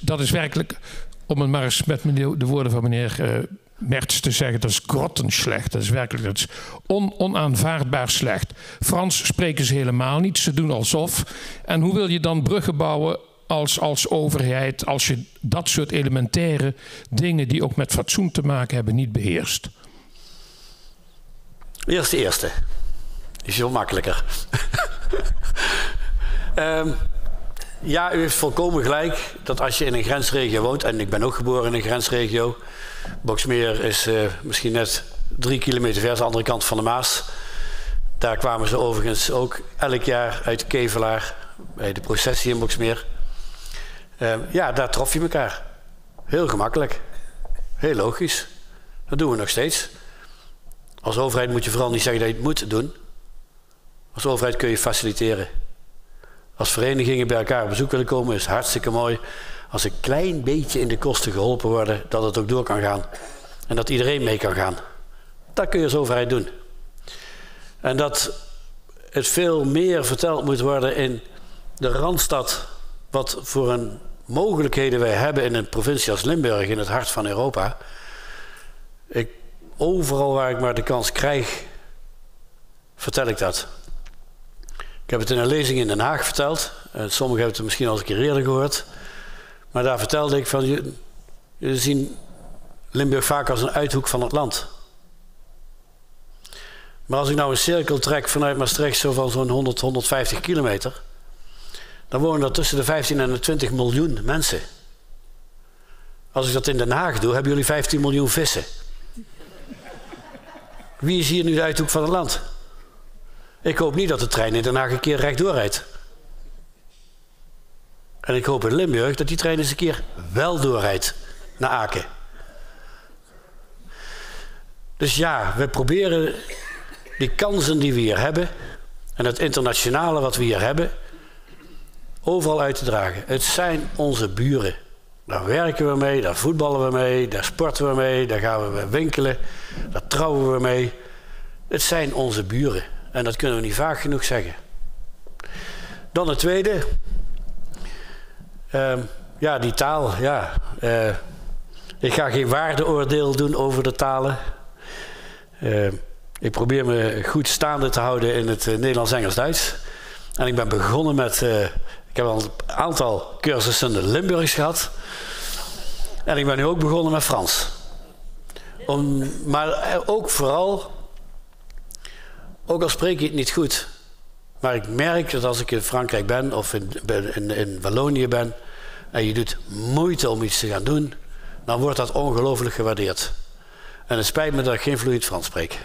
dat is werkelijk, om het maar eens met de woorden van meneer Merts te zeggen, dat is grottenslecht. Dat is werkelijk onaanvaardbaar slecht. Frans spreken ze helemaal niet, ze doen alsof. En hoe wil je dan bruggen bouwen als overheid, als je dat soort elementaire dingen die ook met fatsoen te maken hebben niet beheerst? Eerst de eerste. Die is veel makkelijker. Ja, u heeft volkomen gelijk dat als je in een grensregio woont, en ik ben ook geboren in een grensregio. Boxmeer is misschien net 3 kilometer ver, aan de andere kant van de Maas. Daar kwamen ze overigens ook elk jaar uit Kevelaar, bij de processie in Boxmeer. Daar trof je elkaar. Heel gemakkelijk. Heel logisch. Dat doen we nog steeds. Als overheid moet je vooral niet zeggen dat je het moet doen. Als overheid kun je faciliteren. Als verenigingen bij elkaar op bezoek willen komen, is het hartstikke mooi. Als een klein beetje in de kosten geholpen worden, dat het ook door kan gaan. En dat iedereen mee kan gaan. Dat kun je als overheid doen. En dat het veel meer verteld moet worden in de Randstad, wat voor een mogelijkheden wij hebben in een provincie als Limburg, in het hart van Europa. Overal waar ik maar de kans krijg, vertel ik dat. Ik heb het in een lezing in Den Haag verteld. Sommigen hebben het misschien al eens een keer eerder gehoord. Maar daar vertelde ik van, jullie zien Limburg vaak als een uithoek van het land. Maar als ik nou een cirkel trek vanuit Maastricht zo van zo'n 100, 150 kilometer, dan wonen er tussen de 15 en de 20 miljoen mensen. Als ik dat in Den Haag doe, hebben jullie 15 miljoen vissen. Wie is hier nu de uithoek van het land? Ik hoop niet dat de trein in Den Haag een keer rechtdoor rijdt. En ik hoop in Limburg dat die trein eens een keer wel doorrijdt naar Aken. Dus ja, we proberen die kansen die we hier hebben en het internationale wat we hier hebben, overal uit te dragen. Het zijn onze buren. Daar werken we mee, daar voetballen we mee, daar sporten we mee, daar gaan we winkelen, daar trouwen we mee. Het zijn onze buren en dat kunnen we niet vaak genoeg zeggen. Dan het tweede. Ja, die taal. Ja. Ik ga geen waardeoordeel doen over de talen. Ik probeer me goed staande te houden in het Nederlands, Engels, Duits. En ik ben begonnen met... ik heb al een aantal cursussen in Limburgs gehad. En ik ben nu ook begonnen met Frans. Maar ook vooral... Ook al spreek je het niet goed... Maar ik merk dat als ik in Frankrijk ben of in Wallonië ben... en je doet moeite om iets te gaan doen... dan wordt dat ongelooflijk gewaardeerd. En het spijt me dat ik geen vloeiend Frans spreek.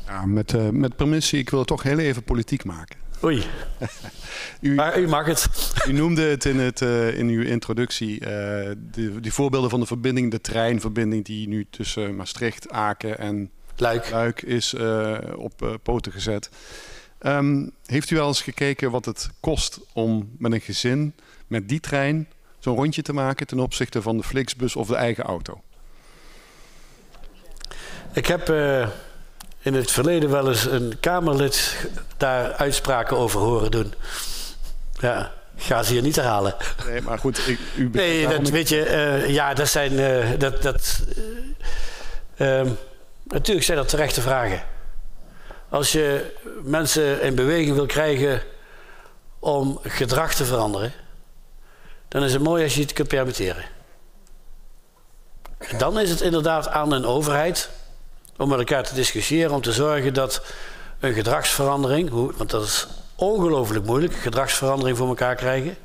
Ja, met permissie, ik wil het toch heel even politiek maken. Oei. Maar u mag het. U noemde het in uw introductie, die voorbeelden van de verbinding, de treinverbinding die nu tussen Maastricht, Aken en Luik is op poten gezet. Heeft u wel eens gekeken wat het kost om met een gezin, met die trein, zo'n rondje te maken ten opzichte van de Flixbus of de eigen auto? Ik heb in het verleden wel eens een Kamerlid daar uitspraken over horen doen. Ja, ik ga ze hier niet herhalen. Nee, maar goed, nee, dat weet je, ja, dat zijn... natuurlijk zijn dat terechte vragen. Als je mensen in beweging wil krijgen om gedrag te veranderen, dan is het mooi als je het kunt permitteren. Dan is het inderdaad aan een overheid om met elkaar te discussiëren, om te zorgen dat een gedragsverandering, want dat is ongelooflijk moeilijk, gedragsverandering voor elkaar krijgen.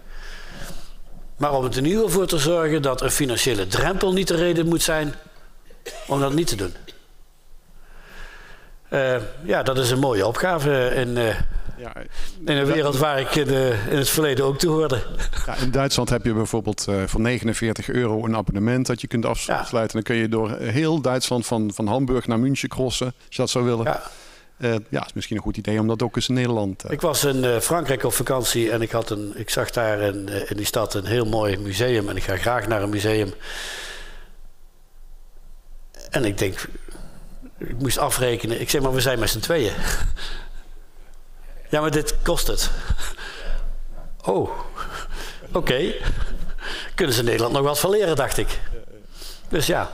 Maar om er in ieder geval voor te zorgen dat een financiële drempel niet de reden moet zijn om dat niet te doen. Ja, dat is een mooie opgave in een wereld waar ik in het verleden ook toe hoorde. Ja, in Duitsland heb je bijvoorbeeld voor €49 een abonnement dat je kunt afsluiten. Ja. Dan kun je door heel Duitsland van Hamburg naar München crossen, als je dat zou willen. Ja, is misschien een goed idee om dat ook eens in Nederland... Ik was in Frankrijk op vakantie en ik zag daar in die stad een heel mooi museum. En ik ga graag naar een museum. En ik denk... Ik moest afrekenen. Ik zeg, maar we zijn met z'n tweeën. Ja, maar dit kost het. Oh, oké. Kunnen ze in Nederland nog wat van leren, dacht ik. Dus ja,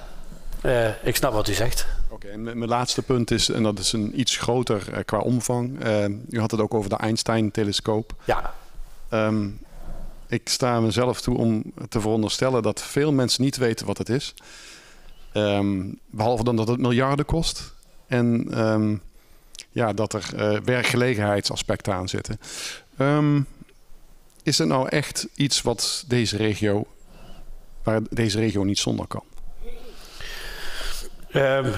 ik snap wat u zegt. Oké, en mijn laatste punt is, en dat is een iets groter qua omvang. U had het ook over de Einstein-telescoop. Ja. Ik sta mezelf toe om te veronderstellen dat veel mensen niet weten wat het is. Behalve dan dat het miljarden kost. En dat er werkgelegenheidsaspecten aan zitten. Is het nou echt iets wat waar deze regio niet zonder kan?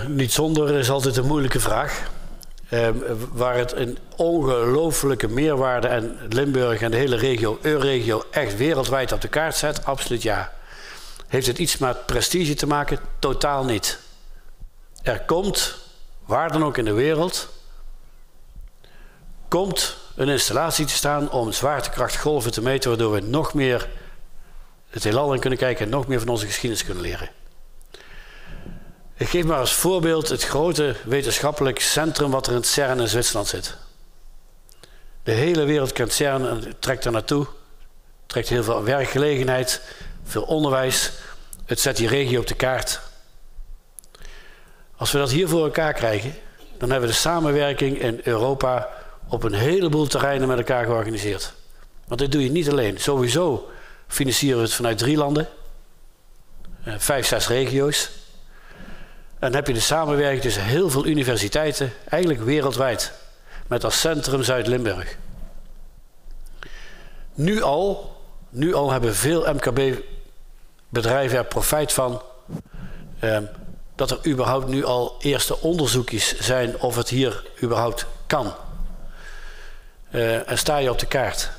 Niet zonder is altijd een moeilijke vraag. Waar het een ongelooflijke meerwaarde en Limburg en de hele regio, EU-regio, echt wereldwijd op de kaart zet, absoluut ja. Heeft het iets met prestige te maken? Totaal niet. Er komt, waar dan ook in de wereld, komt een installatie te staan om zwaartekrachtgolven te meten, waardoor we nog meer het heelal in kunnen kijken en nog meer van onze geschiedenis kunnen leren. Ik geef maar als voorbeeld het grote wetenschappelijk centrum wat er in het CERN in Zwitserland zit. De hele wereld kent CERN en trekt er naartoe. Trekt heel veel werkgelegenheid, veel onderwijs. Het zet die regio op de kaart. Als we dat hier voor elkaar krijgen, dan hebben we de samenwerking in Europa op een heleboel terreinen met elkaar georganiseerd. Want dit doe je niet alleen. Sowieso financieren we het vanuit 3 landen. 5, 6 regio's. En dan heb je de samenwerking tussen heel veel universiteiten, eigenlijk wereldwijd. Met als centrum Zuid-Limburg. Nu al hebben veel MKB-bedrijven er profijt van. Dat er überhaupt nu al eerste onderzoekjes zijn of het hier überhaupt kan. En sta je op de kaart.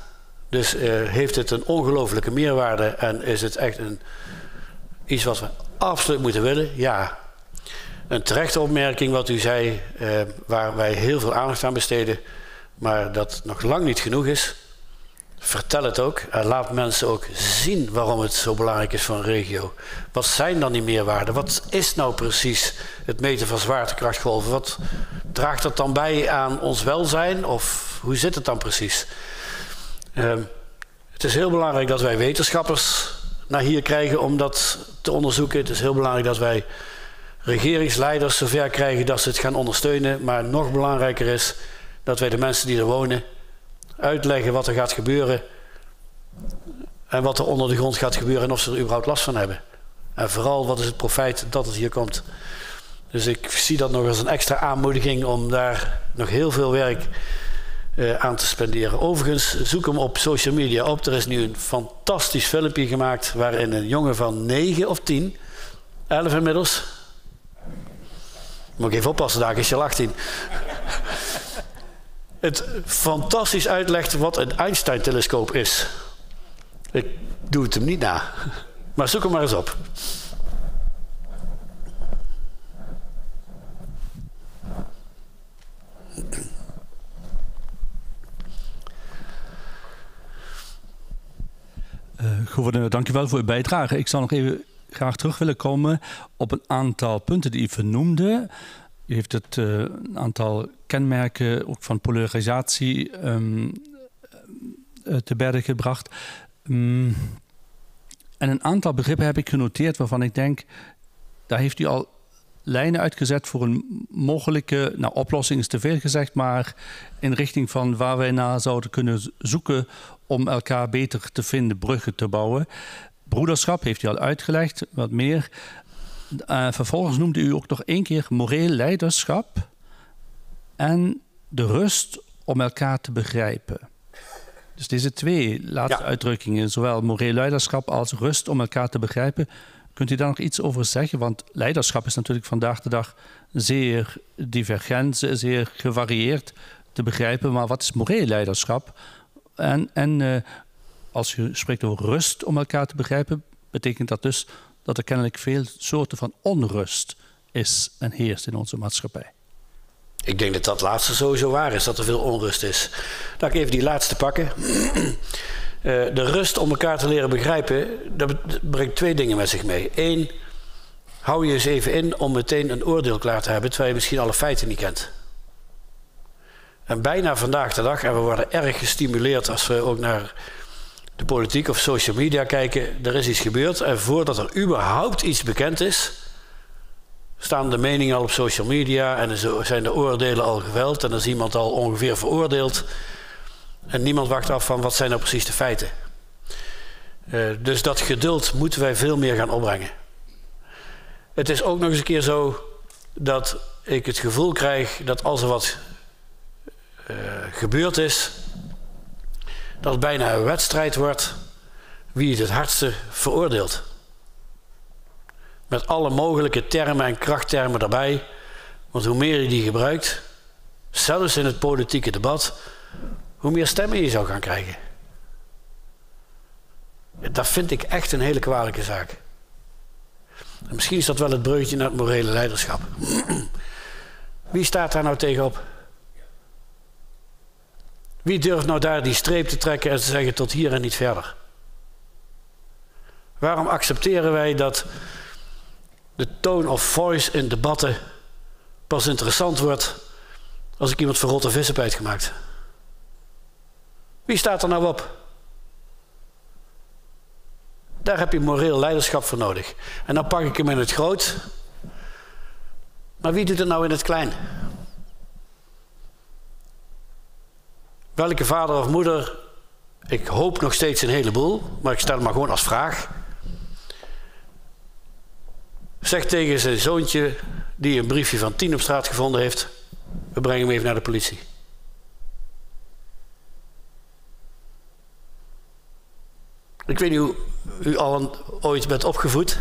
Dus heeft het een ongelooflijke meerwaarde en is het echt iets wat we absoluut moeten willen? Ja. Een terechte opmerking wat u zei, waar wij heel veel aandacht aan besteden, maar dat nog lang niet genoeg is. Vertel het ook en laat mensen ook zien waarom het zo belangrijk is voor een regio. Wat zijn dan die meerwaarden? Wat is nou precies het meten van zwaartekrachtgolven? Wat draagt dat dan bij aan ons welzijn? Of hoe zit het dan precies? Het is heel belangrijk dat wij wetenschappers naar hier krijgen om dat te onderzoeken. Het is heel belangrijk dat wij regeringsleiders zover krijgen dat ze het gaan ondersteunen. Maar nog belangrijker is dat wij de mensen die er wonen uitleggen wat er gaat gebeuren en wat er onder de grond gaat gebeuren en of ze er überhaupt last van hebben. En vooral wat is het profijt dat het hier komt. Dus ik zie dat nog als een extra aanmoediging om daar nog heel veel werk aan te spenderen. Overigens, zoek hem op social media op. Er is nu een fantastisch filmpje gemaakt waarin een jongen van 9 of 10, 11 inmiddels. Moet ik even oppassen, daar is je 18. Het fantastisch uitlegt wat een Einstein-telescoop is. Ik doe het hem niet na. Maar zoek hem maar eens op. Gouverneur, dank u wel voor uw bijdrage. Ik zou nog even graag terug willen komen op een aantal punten die u vernoemde. U heeft het een aantal kenmerken ook van polarisatie te berden gebracht. En een aantal begrippen heb ik genoteerd waarvan ik denk, daar heeft u al lijnen uitgezet voor een mogelijke, oplossing is te veel gezegd, maar in richting van waar wij naar zouden kunnen zoeken om elkaar beter te vinden, bruggen te bouwen. Broederschap heeft u al uitgelegd, wat meer. Vervolgens noemde u ook nog 1 keer moreel leiderschap en de rust om elkaar te begrijpen. Dus deze 2 laatste uitdrukkingen, zowel moreel leiderschap als rust om elkaar te begrijpen, kunt u daar nog iets over zeggen? Want leiderschap is natuurlijk vandaag de dag zeer divergent, zeer gevarieerd te begrijpen. Maar wat is moreel leiderschap? En als u spreekt over rust om elkaar te begrijpen, betekent dat dus dat er kennelijk veel soorten van onrust is en heerst in onze maatschappij. Ik denk dat dat laatste sowieso waar is, dat er veel onrust is. Laat ik even die laatste pakken. De rust om elkaar te leren begrijpen, dat brengt 2 dingen met zich mee. 1, hou je eens even in om meteen een oordeel klaar te hebben, terwijl je misschien alle feiten niet kent. En bijna vandaag de dag, en we worden erg gestimuleerd als we ook naar de politiek of social media kijken, er is iets gebeurd en voordat er überhaupt iets bekend is, staan de meningen al op social media en zijn de oordelen al geveld en dan is iemand al ongeveer veroordeeld en niemand wacht af van wat zijn nou precies de feiten. Dus dat geduld moeten wij veel meer gaan opbrengen. Het is ook nog eens een keer zo dat ik het gevoel krijg dat als er wat gebeurd is, dat het bijna een wedstrijd wordt wie het hardste veroordeelt. Met alle mogelijke termen en krachttermen daarbij. Want hoe meer je die gebruikt, zelfs in het politieke debat, hoe meer stemmen je zou gaan krijgen. Dat vind ik echt een hele kwalijke zaak. En misschien is dat wel het bruggetje naar het morele leiderschap. Wie staat daar nou tegenop? Wie durft nou daar die streep te trekken en te zeggen tot hier en niet verder? Waarom accepteren wij dat de tone of voice in debatten pas interessant wordt als ik iemand voor rotte vis heb uitgemaakt? Wie staat er nou op? Daar heb je moreel leiderschap voor nodig. En dan pak ik hem in het groot. Maar wie doet het nou in het klein? Welke vader of moeder, ik hoop nog steeds een heleboel, maar ik stel het maar gewoon als vraag. Zegt tegen zijn zoontje, die een briefje van 10 op straat gevonden heeft, we brengen hem even naar de politie. Ik weet niet hoe u al ooit bent opgevoed,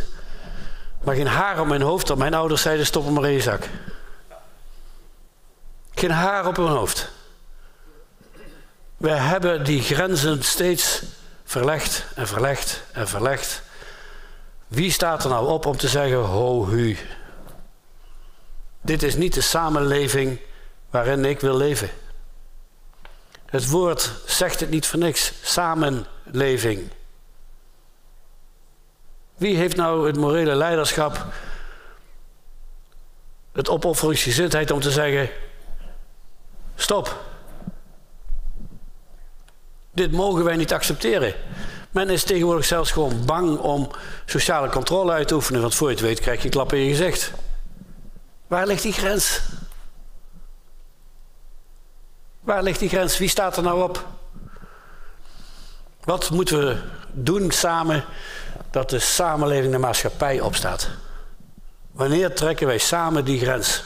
maar geen haar op mijn hoofd, dat mijn ouders zeiden stop hem maar in je zak. Geen haar op hun hoofd. We hebben die grenzen steeds verlegd en verlegd en verlegd. Wie staat er nou op om te zeggen, ho hu. Dit is niet de samenleving waarin ik wil leven. Het woord zegt het niet voor niks. Samenleving. Wie heeft nou het morele leiderschap, het opofferingsgezindheid om te zeggen, stop. Dit mogen wij niet accepteren. Men is tegenwoordig zelfs gewoon bang om sociale controle uit te oefenen, want voor je het weet krijg je een klap in je gezicht. Waar ligt die grens? Waar ligt die grens? Wie staat er nou op? Wat moeten we doen samen dat de samenleving, de maatschappij opstaat? Wanneer trekken wij samen die grens?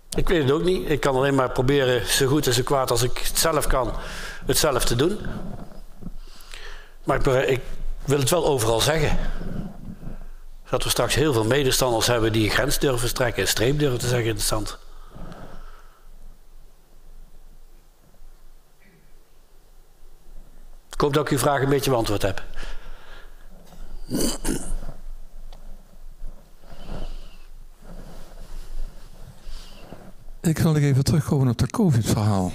Ik weet het ook niet. Ik kan alleen maar proberen zo goed en zo kwaad als ik het zelf kan, het zelf te doen. Maar ik wil het wel overal zeggen. Dat we straks heel veel medestanders hebben die een grens durven strekken, een streep durven te zeggen in de stand. Ik hoop dat ik uw vraag een beetje beantwoord heb. Ik wil nog even terugkomen op het COVID-verhaal.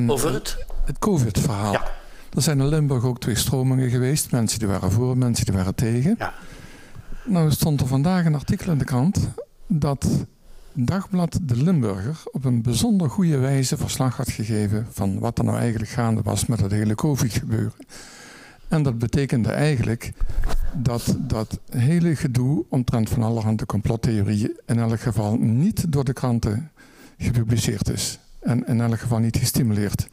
Over het? Het COVID-verhaal. Ja. Er zijn in Limburg ook 2 stromingen geweest. Mensen die waren voor, mensen die waren tegen. Ja. Nou stond er vandaag een artikel in de krant dat Dagblad de Limburger op een bijzonder goede wijze verslag had gegeven van wat er nou eigenlijk gaande was met het hele COVID-gebeuren. En dat betekende eigenlijk dat dat hele gedoe omtrent van allerhande complottheorieën in elk geval niet door de kranten gepubliceerd is. En in elk geval niet gestimuleerd.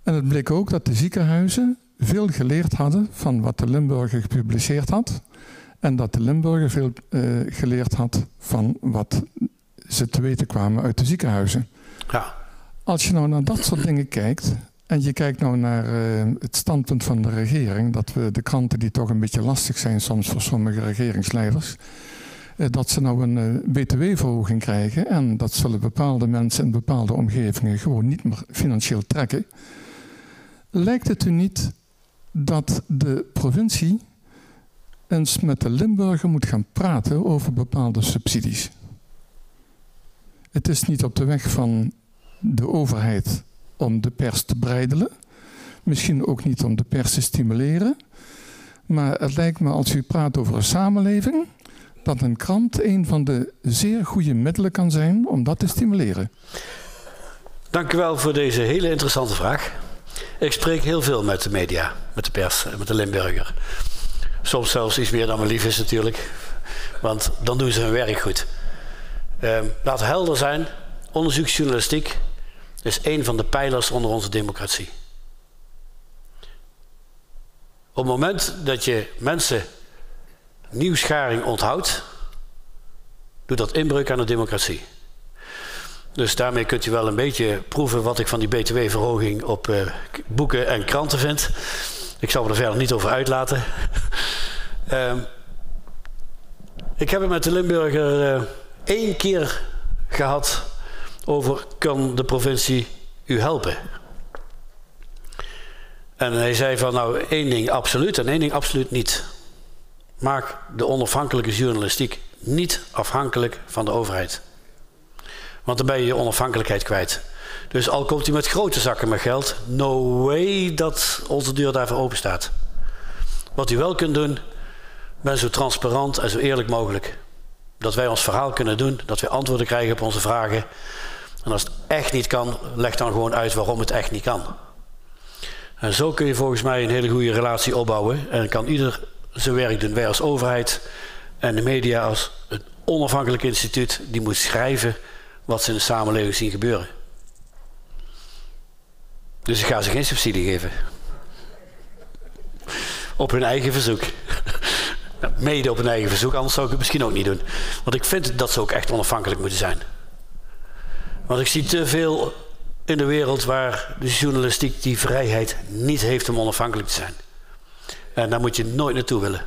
En het bleek ook dat de ziekenhuizen veel geleerd hadden van wat de Limburger gepubliceerd had. En dat de Limburger veel geleerd had van wat ze te weten kwamen uit de ziekenhuizen. Ja. Als je nou naar dat soort dingen kijkt en je kijkt nou naar het standpunt van de regering, dat we de kranten die toch een beetje lastig zijn soms voor sommige regeringsleiders, dat ze nou een btw-verhoging krijgen en dat zullen bepaalde mensen in bepaalde omgevingen gewoon niet meer financieel trekken. Lijkt het u niet dat de provincie eens met de Limburger moet gaan praten over bepaalde subsidies? Het is niet op de weg van de overheid om de pers te breidelen. Misschien ook niet om de pers te stimuleren. Maar het lijkt me, als u praat over een samenleving, dat een krant een van de zeer goede middelen kan zijn om dat te stimuleren. Dank u wel voor deze hele interessante vraag. Ik spreek heel veel met de media, met de pers en met de Limburger. Soms zelfs iets meer dan me lief is natuurlijk. Want dan doen ze hun werk goed. Laat helder zijn, onderzoeksjournalistiek is een van de pijlers onder onze democratie. Op het moment dat je mensen nieuwsgaring onthoudt, doet dat inbreuk aan de democratie. Dus daarmee kunt u wel een beetje proeven wat ik van die btw-verhoging op boeken en kranten vind. Ik zal me er verder niet over uitlaten. Ik heb het met de Limburger 1 keer gehad over, kan de provincie u helpen? En hij zei van, nou, 1 ding absoluut en 1 ding absoluut niet. Maak de onafhankelijke journalistiek niet afhankelijk van de overheid. Want dan ben je je onafhankelijkheid kwijt. Dus al komt u met grote zakken met geld, no way dat onze deur daarvoor open staat. Wat u wel kunt doen, ben zo transparant en zo eerlijk mogelijk. Dat wij ons verhaal kunnen doen, dat wij antwoorden krijgen op onze vragen. En als het echt niet kan, leg dan gewoon uit waarom het echt niet kan. En zo kun je volgens mij een hele goede relatie opbouwen. En kan ieder zijn werk doen. Wij als overheid en de media als een onafhankelijk instituut, die moet schrijven wat ze in de samenleving zien gebeuren. Dus ik ga ze geen subsidie geven. Op hun eigen verzoek. Mede op hun eigen verzoek, anders zou ik het misschien ook niet doen. Want ik vind dat ze ook echt onafhankelijk moeten zijn. Want ik zie te veel in de wereld waar de journalistiek die vrijheid niet heeft om onafhankelijk te zijn. En daar moet je nooit naartoe willen.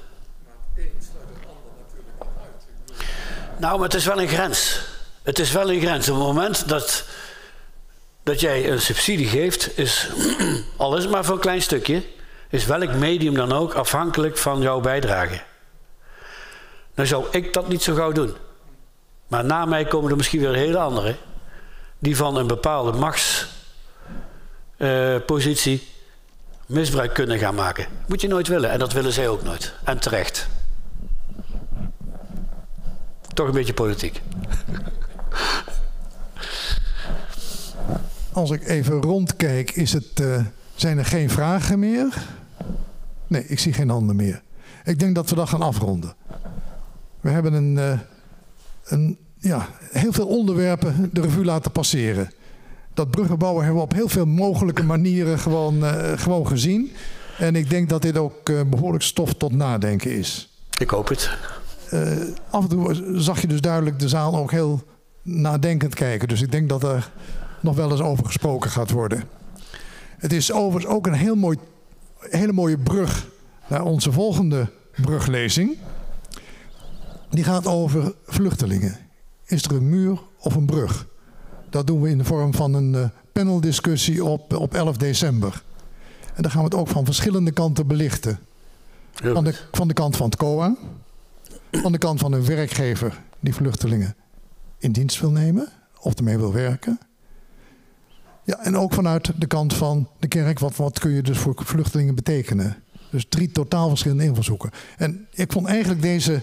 Nou, maar het is wel een grens. Het is wel een grens. Op het moment dat jij een subsidie geeft, is, al is het maar voor een klein stukje, is welk medium dan ook afhankelijk van jouw bijdrage. Dan zou ik dat niet zo gauw doen. Maar na mij komen er misschien weer hele andere. die van een bepaalde machtspositie misbruik kunnen gaan maken. Moet je nooit willen. En dat willen zij ook nooit. En terecht. Toch een beetje politiek. Als ik even rondkijk, zijn er geen vragen meer? Nee, ik zie geen handen meer. Ik denk dat we dat gaan afronden. We hebben heel veel onderwerpen de revue laten passeren. Dat bruggenbouwen hebben we op heel veel mogelijke manieren gewoon gezien. En ik denk dat dit ook behoorlijk stof tot nadenken is. Ik hoop het. Af en toe zag je dus duidelijk de zaal ook heel nadenkend kijken. Dus ik denk dat er nog wel eens over gesproken gaat worden. Het is overigens ook een hele mooie brug naar onze volgende bruglezing. Die gaat over vluchtelingen. Is er een muur of een brug? Dat doen we in de vorm van een paneldiscussie op 11 december. En dan gaan we het ook van verschillende kanten belichten. Van de kant van het COA. Van de kant van een werkgever die vluchtelingen in dienst wil nemen. Of ermee wil werken. Ja, en ook vanuit de kant van de kerk. Wat kun je dus voor vluchtelingen betekenen? Dus 3 totaal verschillende invalshoeken. En ik vond eigenlijk deze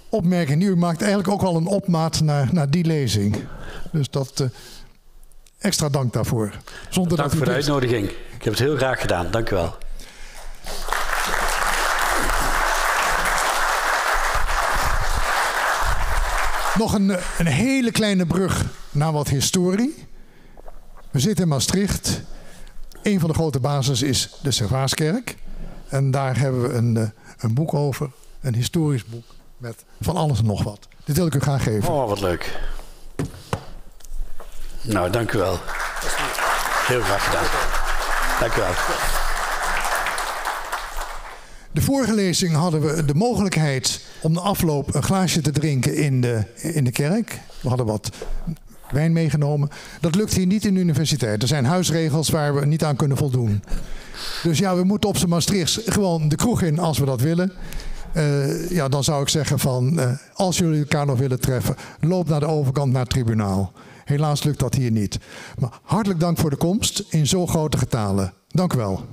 opmerking die u maakt eigenlijk ook wel een opmaat naar die lezing. Dus dat extra dank daarvoor. Dank voor de uitnodiging. Ik heb het heel graag gedaan. Dank u wel. Nog een hele kleine brug naar wat historie. We zitten in Maastricht. Een van de grote bases is de Servaaskerk. En daar hebben we een boek over. Een historisch boek met van alles en nog wat. Dit wil ik u graag geven. Oh, wat leuk. Nou, dank u wel. Heel graag gedaan. Dank u wel. De vorige lezing hadden we de mogelijkheid om de afloop een glaasje te drinken in de kerk. We hadden wat wijn meegenomen. Dat lukt hier niet in de universiteit. Er zijn huisregels waar we niet aan kunnen voldoen. Dus ja, we moeten op z'n Maastrichts gewoon de kroeg in als we dat willen. Dan zou ik zeggen van, als jullie elkaar nog willen treffen, loop naar de overkant naar het tribunaal. Helaas lukt dat hier niet. Maar hartelijk dank voor de komst in zo grote getalen. Dank u wel.